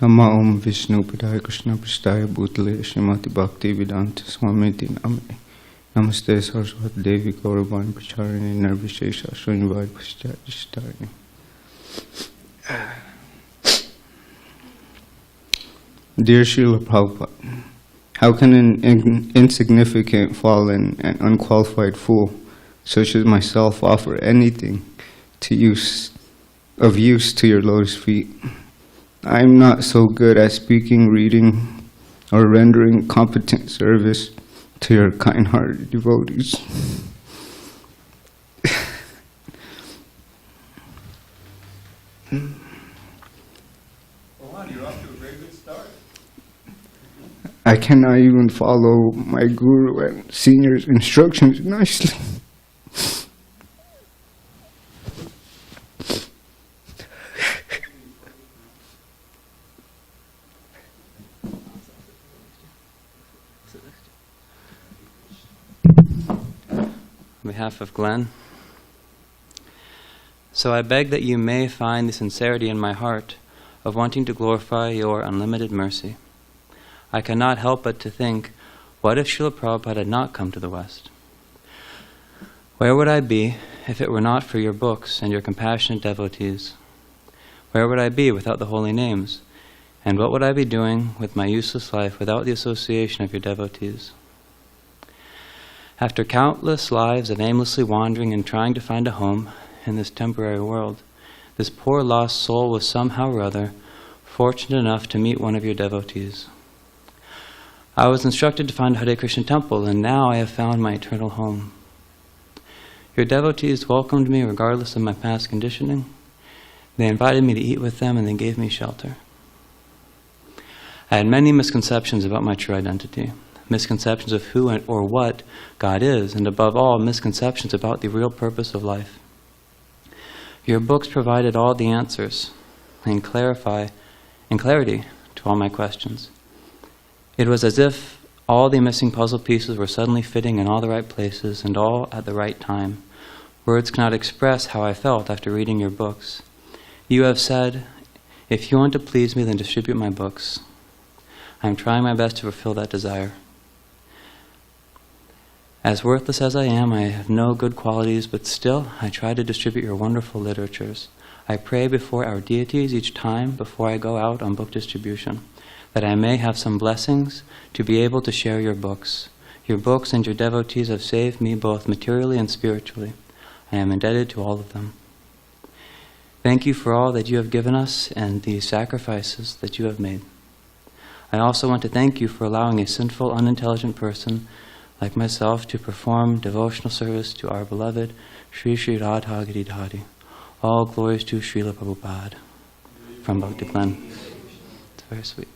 Nama Om Vishnu Padaya Krishna Prasthaya Bhutale Srimati Bhakti Vedanta Swamiti Namane Namaste Saraswati Devi Gauravani Pracharini Nirvishesha Srinivai Paschadishtarini. Dear Srila Prabhupada, how can an insignificant, fallen, and unqualified fool such as myself offer anything of use to your lotus feet? I am not so good at speaking, reading, or rendering competent service to your kind-hearted devotees. You're off to a very good start. I cannot even follow my guru and senior's instructions nicely. On behalf of Glenn. So I beg that you may find the sincerity in my heart of wanting to glorify your unlimited mercy. I cannot help but to think, what if Srila Prabhupada had not come to the West? Where would I be if it were not for your books and your compassionate devotees? Where would I be without the holy names? And what would I be doing with my useless life without the association of your devotees? After countless lives of aimlessly wandering and trying to find a home in this temporary world, this poor lost soul was somehow or other fortunate enough to meet one of your devotees. I was instructed to find a Hare Krishna temple, and now I have found my eternal home. Your devotees welcomed me regardless of my past conditioning. They invited me to eat with them, and they gave me shelter. I had many misconceptions about my true identity. Misconceptions of who or what God is, and above all, misconceptions about the real purpose of life. Your books provided all the answers and clarity to all my questions. It was as if all the missing puzzle pieces were suddenly fitting in all the right places and all at the right time. Words cannot express how I felt after reading your books. You have said, if you want to please me, then distribute my books. I am trying my best to fulfill that desire. As worthless as I am, I have no good qualities, but still I try to distribute your wonderful literatures. I pray before our deities each time before I go out on book distribution, that I may have some blessings to be able to share your books. Your books and your devotees have saved me both materially and spiritually. I am indebted to all of them. Thank you for all that you have given us and the sacrifices that you have made. I also want to thank you for allowing a sinful, unintelligent person like myself to perform devotional service to our beloved Sri Sri Radha Giridhari. All glories to Srila Prabhupada. From Bhakti Glenn. It's very sweet.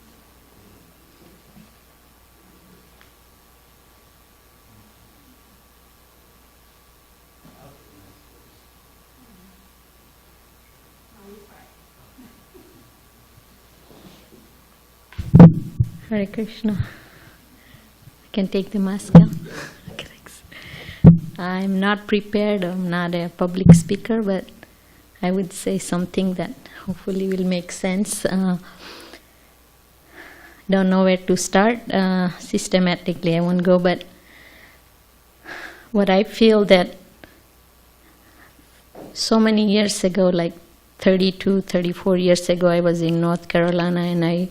Hare Krishna. I can take the mask now. Okay, thanks. I'm not prepared. I'm not a public speaker, but I would say something that hopefully will make sense. Don't know where to start. Systematically, I won't go, but what I feel that so many years ago, like 32, 34 years ago, I was in North Carolina, and I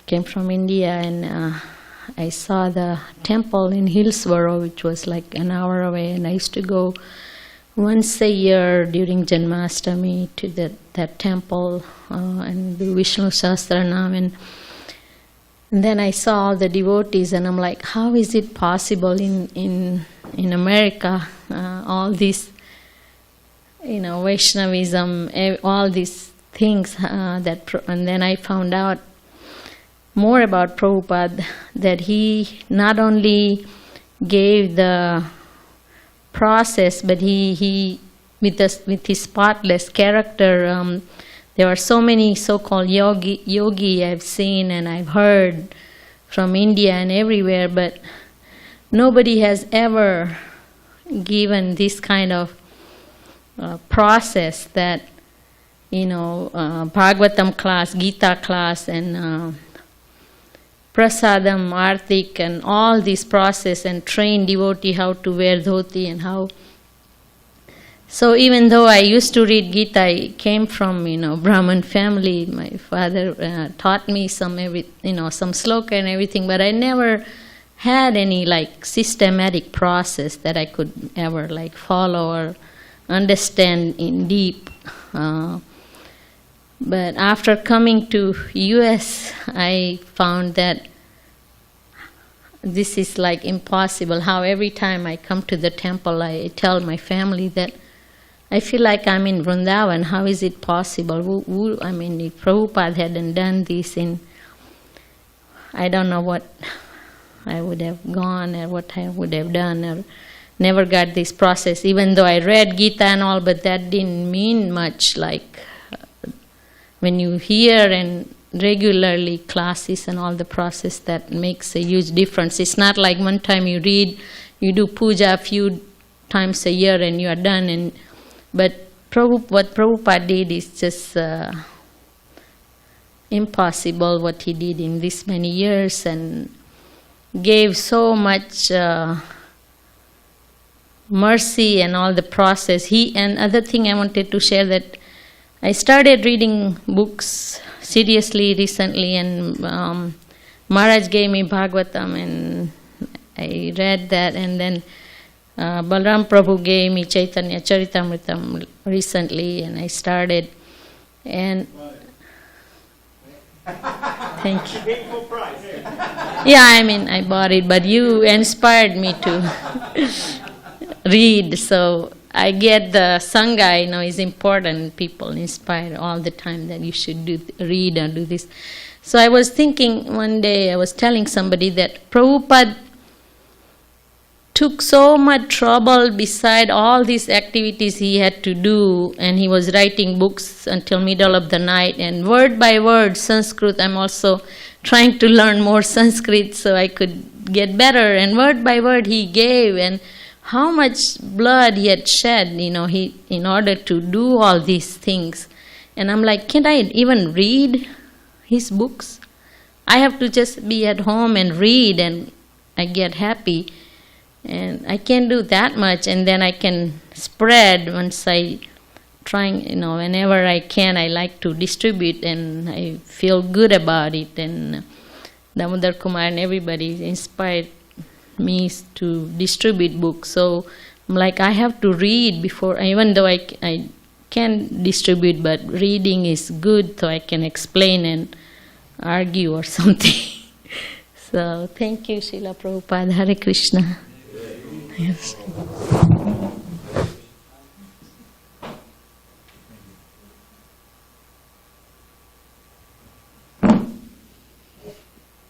came from India, and I saw the temple in Hillsborough, which was like an hour away, and I used to go once a year during Janmashtami to that temple and do Vishnu Sahasranam, and then I saw all the devotees, and I'm like, how is it possible in America, all these, Vaishnavism, all these things and then I found out more about Prabhupada, that he not only gave the process, but he with his spotless character, there are so many so-called yogi I've seen and I've heard from India and everywhere, but nobody has ever given this kind of process that, Bhagavatam class, Gita class, and Prasadam, Artik, and all this process, and train devotee how to wear dhoti and how. So even though I used to read Gita, I came from Brahmin family. My father taught me some sloka and everything, but I never had any systematic process that I could ever follow or understand in deep. But after coming to US, I found that this is impossible. How every time I come to the temple, I tell my family that I feel like I'm in Vrindavan. How is it possible? If Prabhupada hadn't done this I don't know what I would have gone or what I would have done, or never got this process, even though I read Gita and all, but that didn't mean much. When you hear and regularly classes and all the process, that makes a huge difference. It's not like one time you read, you do puja a few times a year and you are done. But what Prabhupada did is just impossible, what he did in this many years, and gave so much mercy and all the process. And other thing I wanted to share, that I started reading books seriously recently, and Maharaj gave me Bhagavatam, and I read that, and then Balram Prabhu gave me Chaitanya Charitamritam recently, and I started, and thank you. Yeah, I bought it, but you inspired me to read, so I get the Sangha, is important. People inspire all the time that you should read and do this. So I was thinking one day, I was telling somebody that Prabhupada took so much trouble beside all these activities he had to do, and he was writing books until middle of the night, and word by word Sanskrit. I'm also trying to learn more Sanskrit so I could get better, and word by word he gave, and how much blood he had shed, in order to do all these things. And I'm like, can't I even read his books? I have to just be at home and read, and I get happy. And I can't do that much, and then I can spread once I trying, whenever I can, I like to distribute, and I feel good about it. And Damodar Kumar and everybody inspired me to distribute books. So I'm like, I have to read before, even though I can distribute, but reading is good so I can explain and argue or something. So thank you, Srila Prabhupada. Hare Krishna. Yes.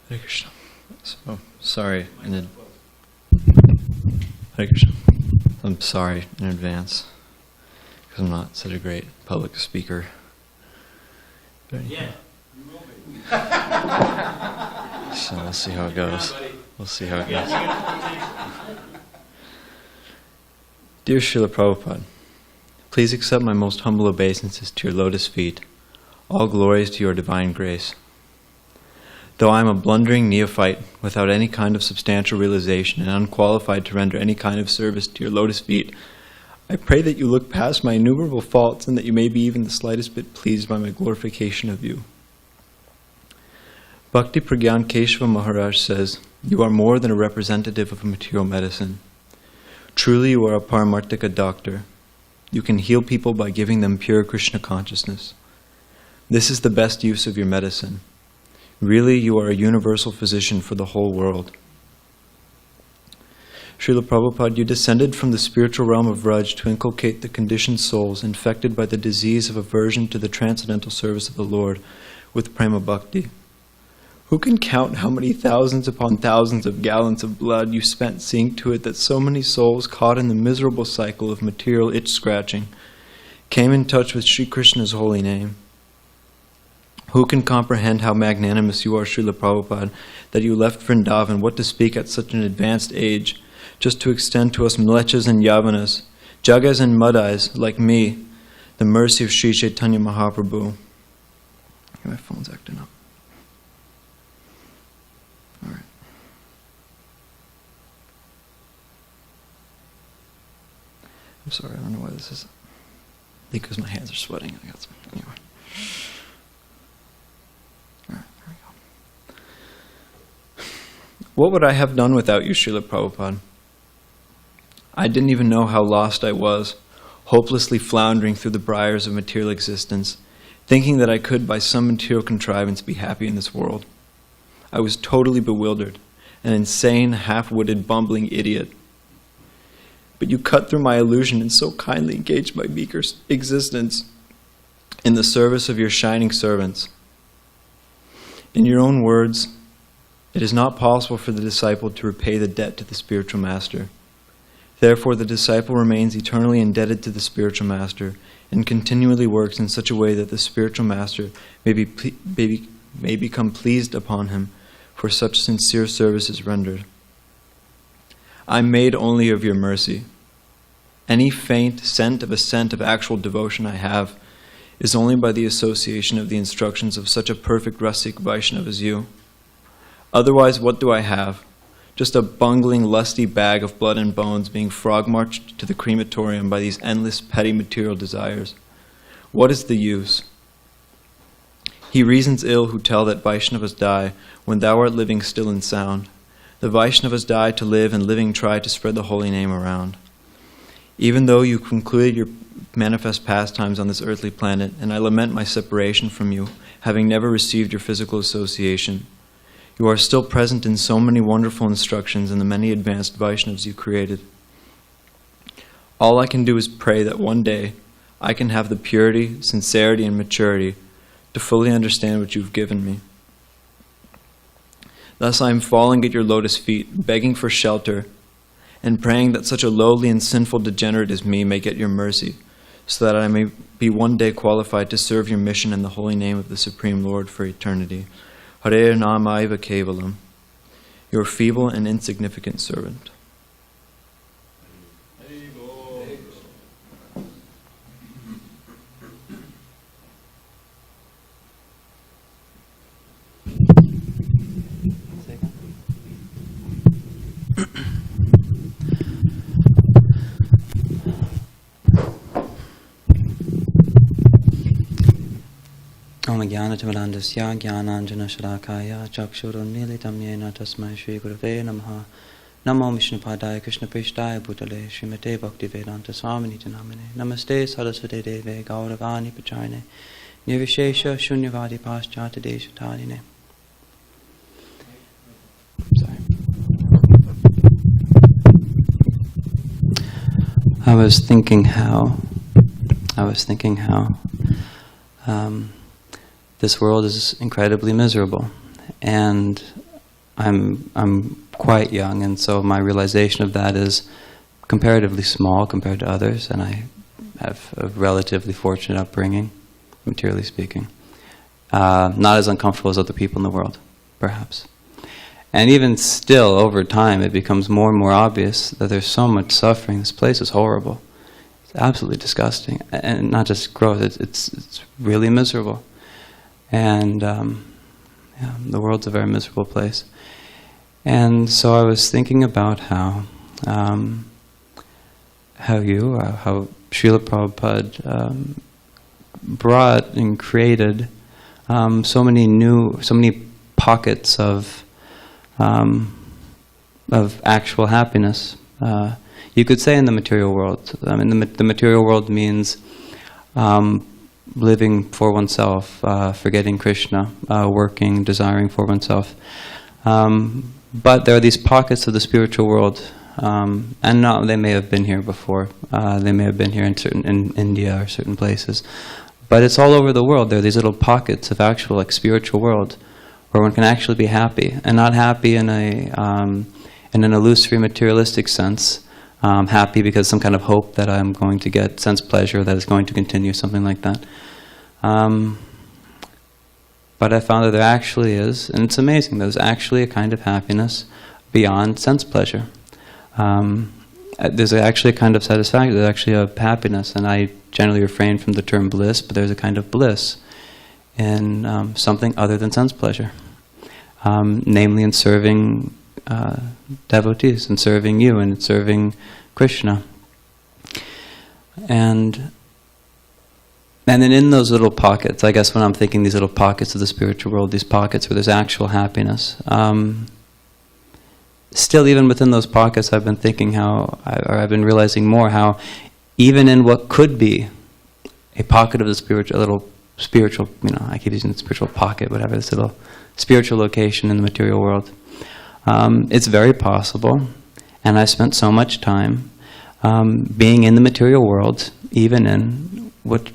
Hare Krishna. So sorry Hare Krishna. I'm sorry in advance because I'm not such a great public speaker. Yeah, you will be. So we'll see how it goes. We'll see how it goes. Dear Srila Prabhupada, please accept my most humble obeisances to your lotus feet. All glories to your divine grace. Though I am a blundering neophyte without any kind of substantial realization and unqualified to render any kind of service to your lotus feet, I pray that you look past my innumerable faults and that you may be even the slightest bit pleased by my glorification of you. Bhakti Pragyan Keshava Maharaj says, you are more than a representative of a material medicine. Truly you are a Paramarthika doctor. You can heal people by giving them pure Krishna consciousness. This is the best use of your medicine. Really, you are a universal physician for the whole world. Srila Prabhupada, you descended from the spiritual realm of Vraj to inculcate the conditioned souls infected by the disease of aversion to the transcendental service of the Lord with prema bhakti. Who can count how many thousands upon thousands of gallons of blood you spent seeing to it that so many souls caught in the miserable cycle of material itch-scratching came in touch with Sri Krishna's holy name? Who can comprehend how magnanimous you are, Srila Prabhupada, that you left Vrindavan, what to speak at such an advanced age, just to extend to us mlechas and yavanas, jagas and mudeyes like me, the mercy of Sri Chaitanya Mahaprabhu. My phone's acting up. All right. I'm sorry, I don't know why this is. Because my hands are sweating. I got some. Anyway. What would I have done without you, Srila Prabhupada? I didn't even know how lost I was, hopelessly floundering through the briars of material existence, thinking that I could, by some material contrivance, be happy in this world. I was totally bewildered, an insane, half-witted, bumbling idiot. But you cut through my illusion and so kindly engaged my meager existence in the service of your shining servants. In your own words, it is not possible for the disciple to repay the debt to the spiritual master. Therefore, the disciple remains eternally indebted to the spiritual master and continually works in such a way that the spiritual master may become pleased upon him for such sincere services rendered. I am made only of your mercy. Any faint scent of actual devotion I have is only by the association of the instructions of such a perfect rustic Vaishnava as you. Otherwise, what do I have? Just a bungling, lusty bag of blood and bones being frog-marched to the crematorium by these endless petty material desires. What is the use? He reasons ill who tell that Vaishnavas die when thou art living still and sound. The Vaishnavas die to live, and living try to spread the holy name around. Even though you concluded your manifest pastimes on this earthly planet, and I lament my separation from you, having never received your physical association, you are still present in so many wonderful instructions in the many advanced Vaishnavas you created. All I can do is pray that one day I can have the purity, sincerity, and maturity to fully understand what you've given me. Thus I am falling at your lotus feet, begging for shelter, and praying that such a lowly and sinful degenerate as me may get your mercy, so that I may be one day qualified to serve your mission in the holy name of the Supreme Lord for eternity. Hare Namaiva Kevalam, your feeble and insignificant servant. Anjana Jnanatimirandasya Jnananjana Shalakaya Chakshurunmilitam Yena Tasmai Shri Gurave Namaha Namo Vishnupadaya Krishna Prishtaya Bhutale Srimate Bhaktivedanta Swaminiti Namine Namaste Saraswate Deve Gauravani Pacharine Nirvishesha Shunyavadi Paschata Deshatarine. Sorry. I was thinking how this world is incredibly miserable, and I'm quite young, and so my realization of that is comparatively small compared to others, and I have a relatively fortunate upbringing, materially speaking. Not as uncomfortable as other people in the world, perhaps. And even still, over time, it becomes more and more obvious that there's so much suffering. This place is horrible. It's absolutely disgusting, and not just gross. It's really miserable, and the world's a very miserable place. And so I was thinking about how Srila Prabhupada brought and created so many pockets of actual happiness. You could say in the material world. I mean, the material world means living for oneself, forgetting Krishna, working, desiring for oneself. But there are these pockets of the spiritual world, and no, they may have been here before. They may have been here in India or certain places, but it's all over the world. There are these little pockets of actual, like, spiritual world where one can actually be happy, and not happy in an illusory materialistic sense. Happy because some kind of hope that I'm going to get sense pleasure that is going to continue, something like that. But I found that there actually is, and it's amazing, there's actually a kind of happiness beyond sense pleasure. There's actually a kind of satisfaction, there's actually a happiness, and I generally refrain from the term bliss, but there's a kind of bliss in something other than sense pleasure, namely in serving devotees, and serving you, and serving Krishna. And then in those little pockets, I guess when I'm thinking these little pockets of the spiritual world, these pockets where there's actual happiness, still even within those pockets I've been thinking I've been realizing more how even in what could be a pocket of the spiritual, a little spiritual, I keep using the spiritual pocket, whatever, this little spiritual location in the material world, it's very possible, and I spent so much time being in the material world, even in what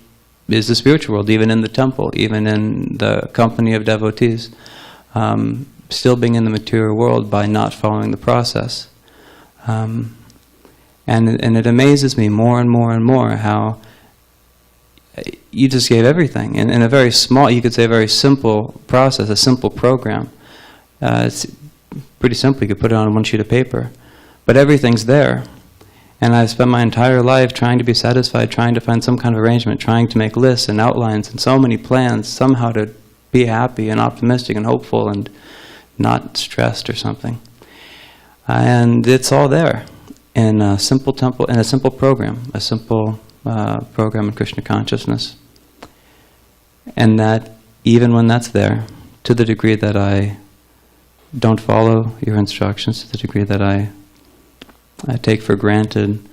is the spiritual world, even in the temple, even in the company of devotees, still being in the material world by not following the process. And it amazes me more and more and more how you just gave everything in a very small, you could say a very simple process, a simple program. It's pretty simple, you could put it on one sheet of paper, but everything's there. And I've spent my entire life trying to be satisfied, trying to find some kind of arrangement, trying to make lists and outlines and so many plans somehow to be happy and optimistic and hopeful and not stressed or something. And it's all there in a simple temple, in a simple program, program in Krishna consciousness. And that even when that's there, to the degree that I don't follow your instructions, to the degree that I take for granted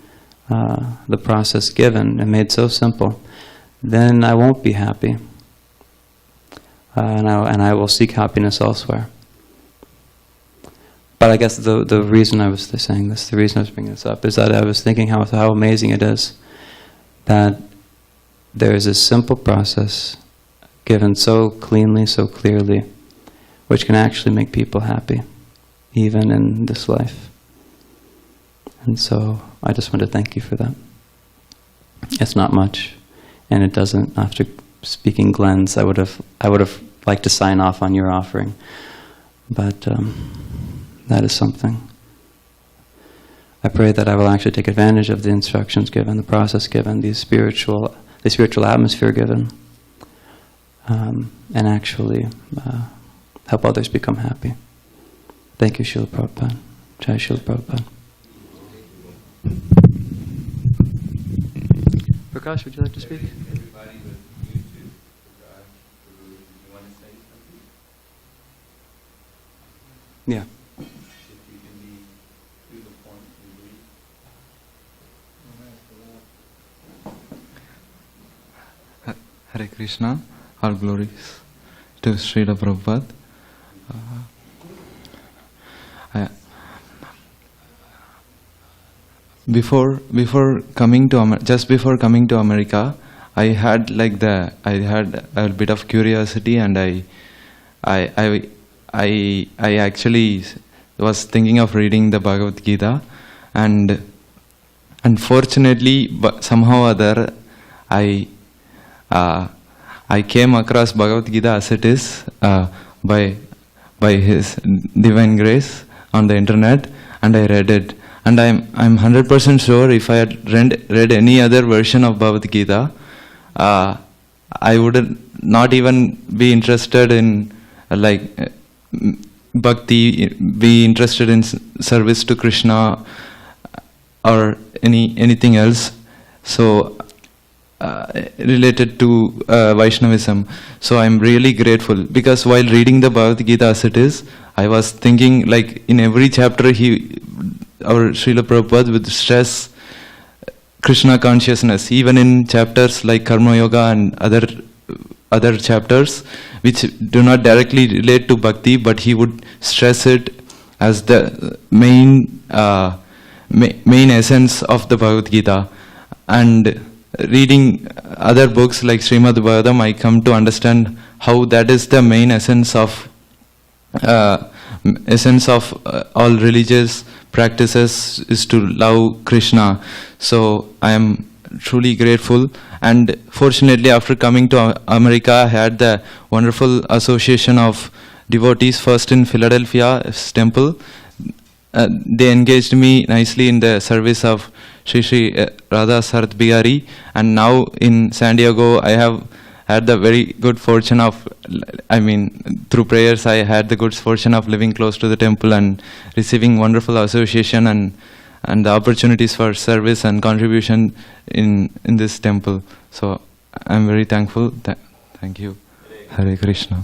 the process given and made so simple, then I won't be happy. And I will seek happiness elsewhere. But I guess the reason I was saying this, the reason I was bringing this up, is that I was thinking how amazing it is that there is a simple process given so cleanly, so clearly, which can actually make people happy, even in this life. And so I just want to thank you for that. It's not much, and it doesn't. After speaking Glenn's, I would have liked to sign off on your offering, but that is something. I pray that I will actually take advantage of the instructions given, the process given, the spiritual atmosphere given, and actually help others become happy. Thank you, Srila Prabhupada. Jai Srila Prabhupada. Prakash, would you like to speak? Yeah. Hare Krishna, all glories to Srila Prabhupada. Before coming to America, I had a bit of curiosity, and I actually was thinking of reading the Bhagavad Gita, and unfortunately, but somehow or other, I came across Bhagavad Gita as it is by His divine grace on the internet, and I read it. And I'm 100% sure if I had read any other version of Bhagavad Gita, I would not even be interested in bhakti, be interested in service to Krishna or anything else. So related to Vaishnavism. So I'm really grateful, because while reading the Bhagavad Gita as it is, I was thinking, like, in every chapter our Srila Prabhupada would stress Krishna consciousness, even in chapters like Karma Yoga and other chapters which do not directly relate to bhakti, but he would stress it as the main essence of the Bhagavad Gita. And reading other books like Srimad Bhagavatam, I come to understand how that is the main essence of all religious practices, is to love Krishna. So I am truly grateful, and fortunately after coming to America, I had the wonderful association of devotees, first in Philadelphia's temple. They engaged me nicely in the service of Sri Radha Sarat Bihari, and now in SanDiego I have had the very good fortune of, through prayers I had the good fortune of living close to the temple and receiving wonderful association and the opportunities for service and contribution in this temple. So I'm very thankful. Thank you. Hare Krishna.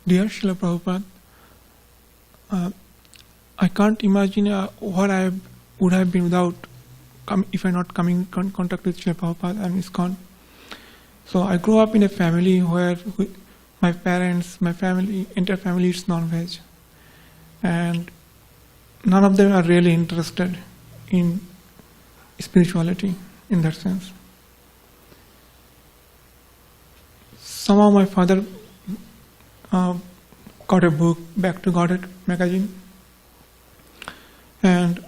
Dear Srila Prabhupada, I can't imagine what I would have been without if I not coming in contact with Srila Prabhupada and ISKCON. So I grew up in a family where my parents, my family, entire family eats non-veg, and none of them are really interested in spirituality in that sense. Somehow my father got a book, Back to Godhead magazine, and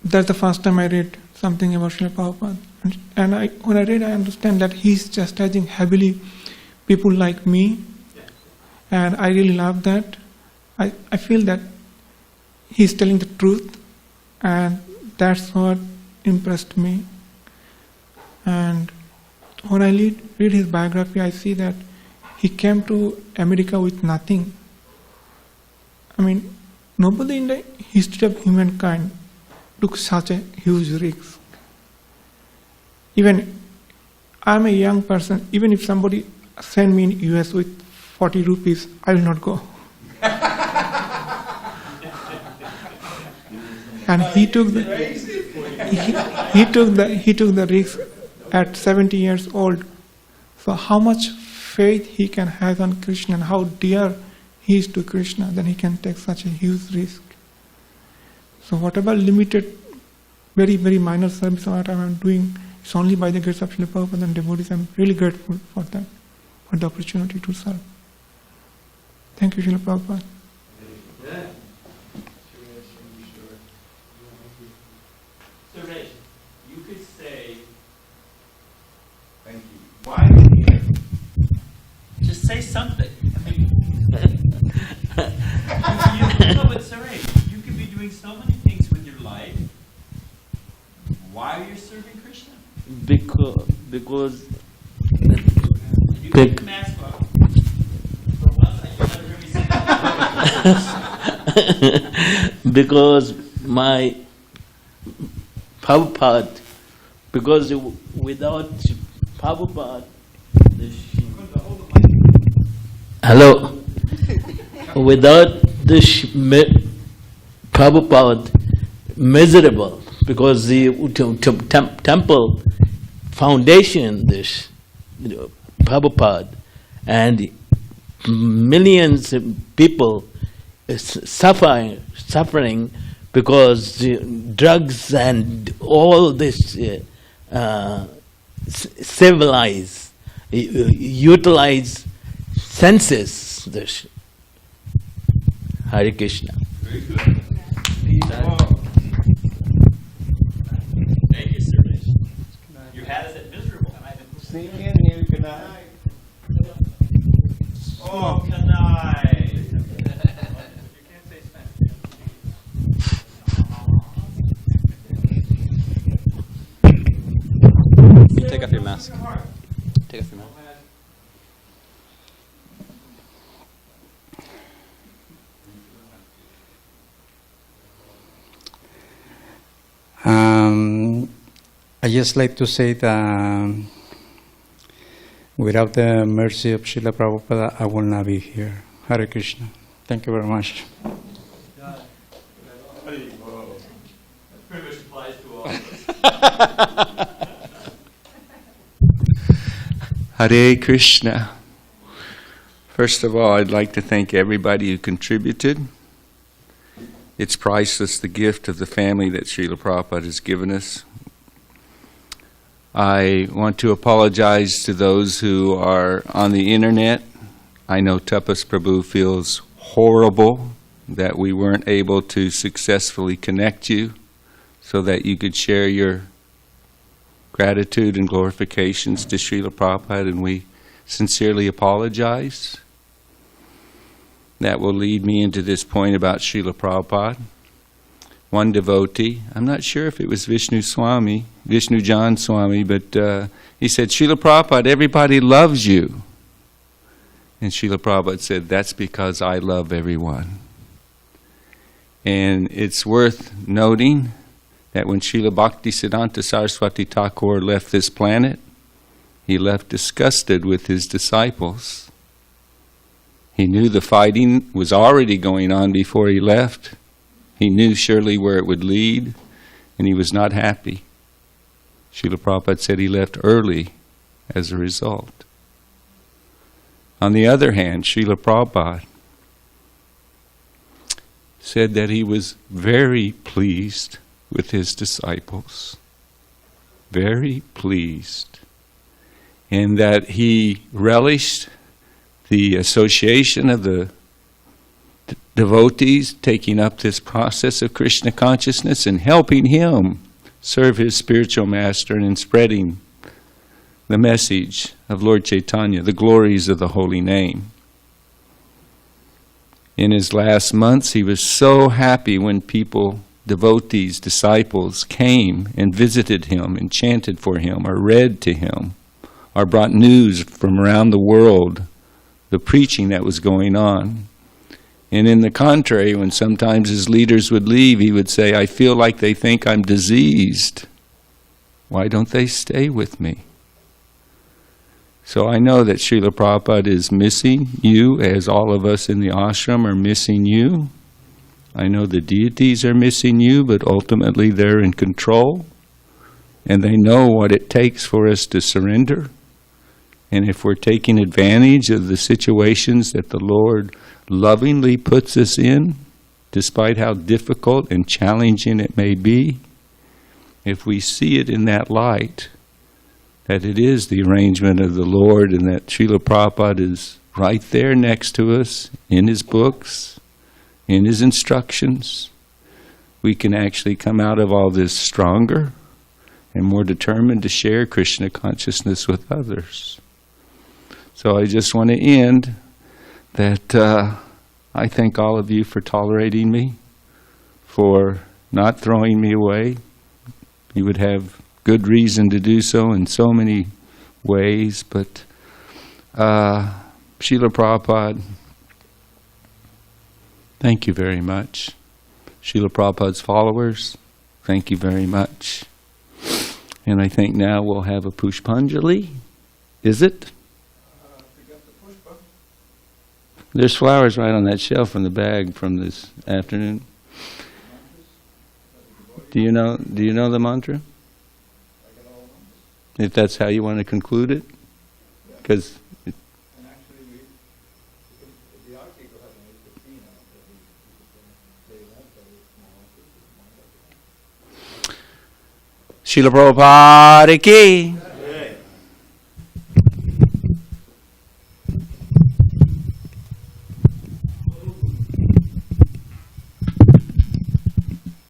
that's the first time I read something about Srila Prabhupada. And when I read, I understand that he's chastising heavily people like me, and I really love that. I feel that he's telling the truth, and that's what impressed me. And when I read his biography, I see that he came to America with nothing. Nobody in the history of humankind took such a huge risk. Even I'm a young person, even if somebody send me in US with 40 rupees, I will not go. And he took the risk at 70 years old. So how much faith he can have on Krishna and how dear he is to Krishna, then he can take such a huge risk. So whatever limited, very, very minor service that I am doing, it's only by the grace of Srila Prabhupada and devotees. I'm really grateful for that, for the opportunity to serve. Thank you, Srila Prabhupada. Suresh, you could say, thank you. Why are you here? Just say something. because because my Prabhupada, because without Prabhupada, hello, without this Prabhupada, miserable, because the temple foundation, this Prabhupada, and millions of people suffering because drugs and all this civilize, utilize senses. This. Hare Krishna. Very good. Thank you, Suresh. You had us at miserable. Sneak in here, good night. Oh, good night. Take off your mask. Take off your mask. I just like to say that without the mercy of Srila Prabhupada, I will not be here. Hare Krishna. Thank you very much. That pretty much applies to all of us. Hare Krishna. First of all, I'd like to thank everybody who contributed. It's priceless, the gift of the family that Srila Prabhupada has given us. I want to apologize to those who are on the internet. I know Tapas Prabhu feels horrible that we weren't able to successfully connect you so that you could share your gratitude and glorifications to Srila Prabhupada, and we sincerely apologize. That will lead me into this point about Srila Prabhupada. One devotee, I'm not sure if it was Vishnu Jan Swami, but he said, Srila Prabhupada, everybody loves you. And Srila Prabhupada said, that's because I love everyone. And it's worth noting that when Srila Bhaktisiddhanta Saraswati Thakur left this planet, he left disgusted with his disciples. He knew the fighting was already going on before he left. He knew surely where it would lead, and he was not happy. Srila Prabhupada said he left early as a result. On the other hand, Srila Prabhupada said that he was very pleased with his disciples. Very pleased. And that he relished the association of the devotees taking up this process of Krishna consciousness and helping him serve his spiritual master and in spreading the message of Lord Chaitanya, the glories of the holy name. In his last months, he was so happy when people, devotees, disciples, came and visited him and chanted for him or read to him or brought news from around the world, the preaching that was going on. And in the contrary, when sometimes his leaders would leave, he would say, I feel like they think I'm diseased. Why don't they stay with me? So I know that Srila Prabhupada is missing you, as all of us in the ashram are missing you. I know the deities are missing you, but ultimately they're in control. And they know what it takes for us to surrender. And if we're taking advantage of the situations that the Lord lovingly puts us in, despite how difficult and challenging it may be, if we see it in that light, that it is the arrangement of the Lord and that Srila Prabhupada is right there next to us in his books, in his instructions, we can actually come out of all this stronger and more determined to share Krishna consciousness with others. So I just want to end that I thank all of you for tolerating me, for not throwing me away. You would have good reason to do so in so many ways, but Srila Prabhupada, thank you very much. Srila Prabhupada's followers, thank you very much. And I think now we'll have a Pushpanjali. Is it? There's flowers right on that shelf in the bag from this afternoon. Do you know the mantra? If that's how you want to conclude it? Because Srila Prabhupada ki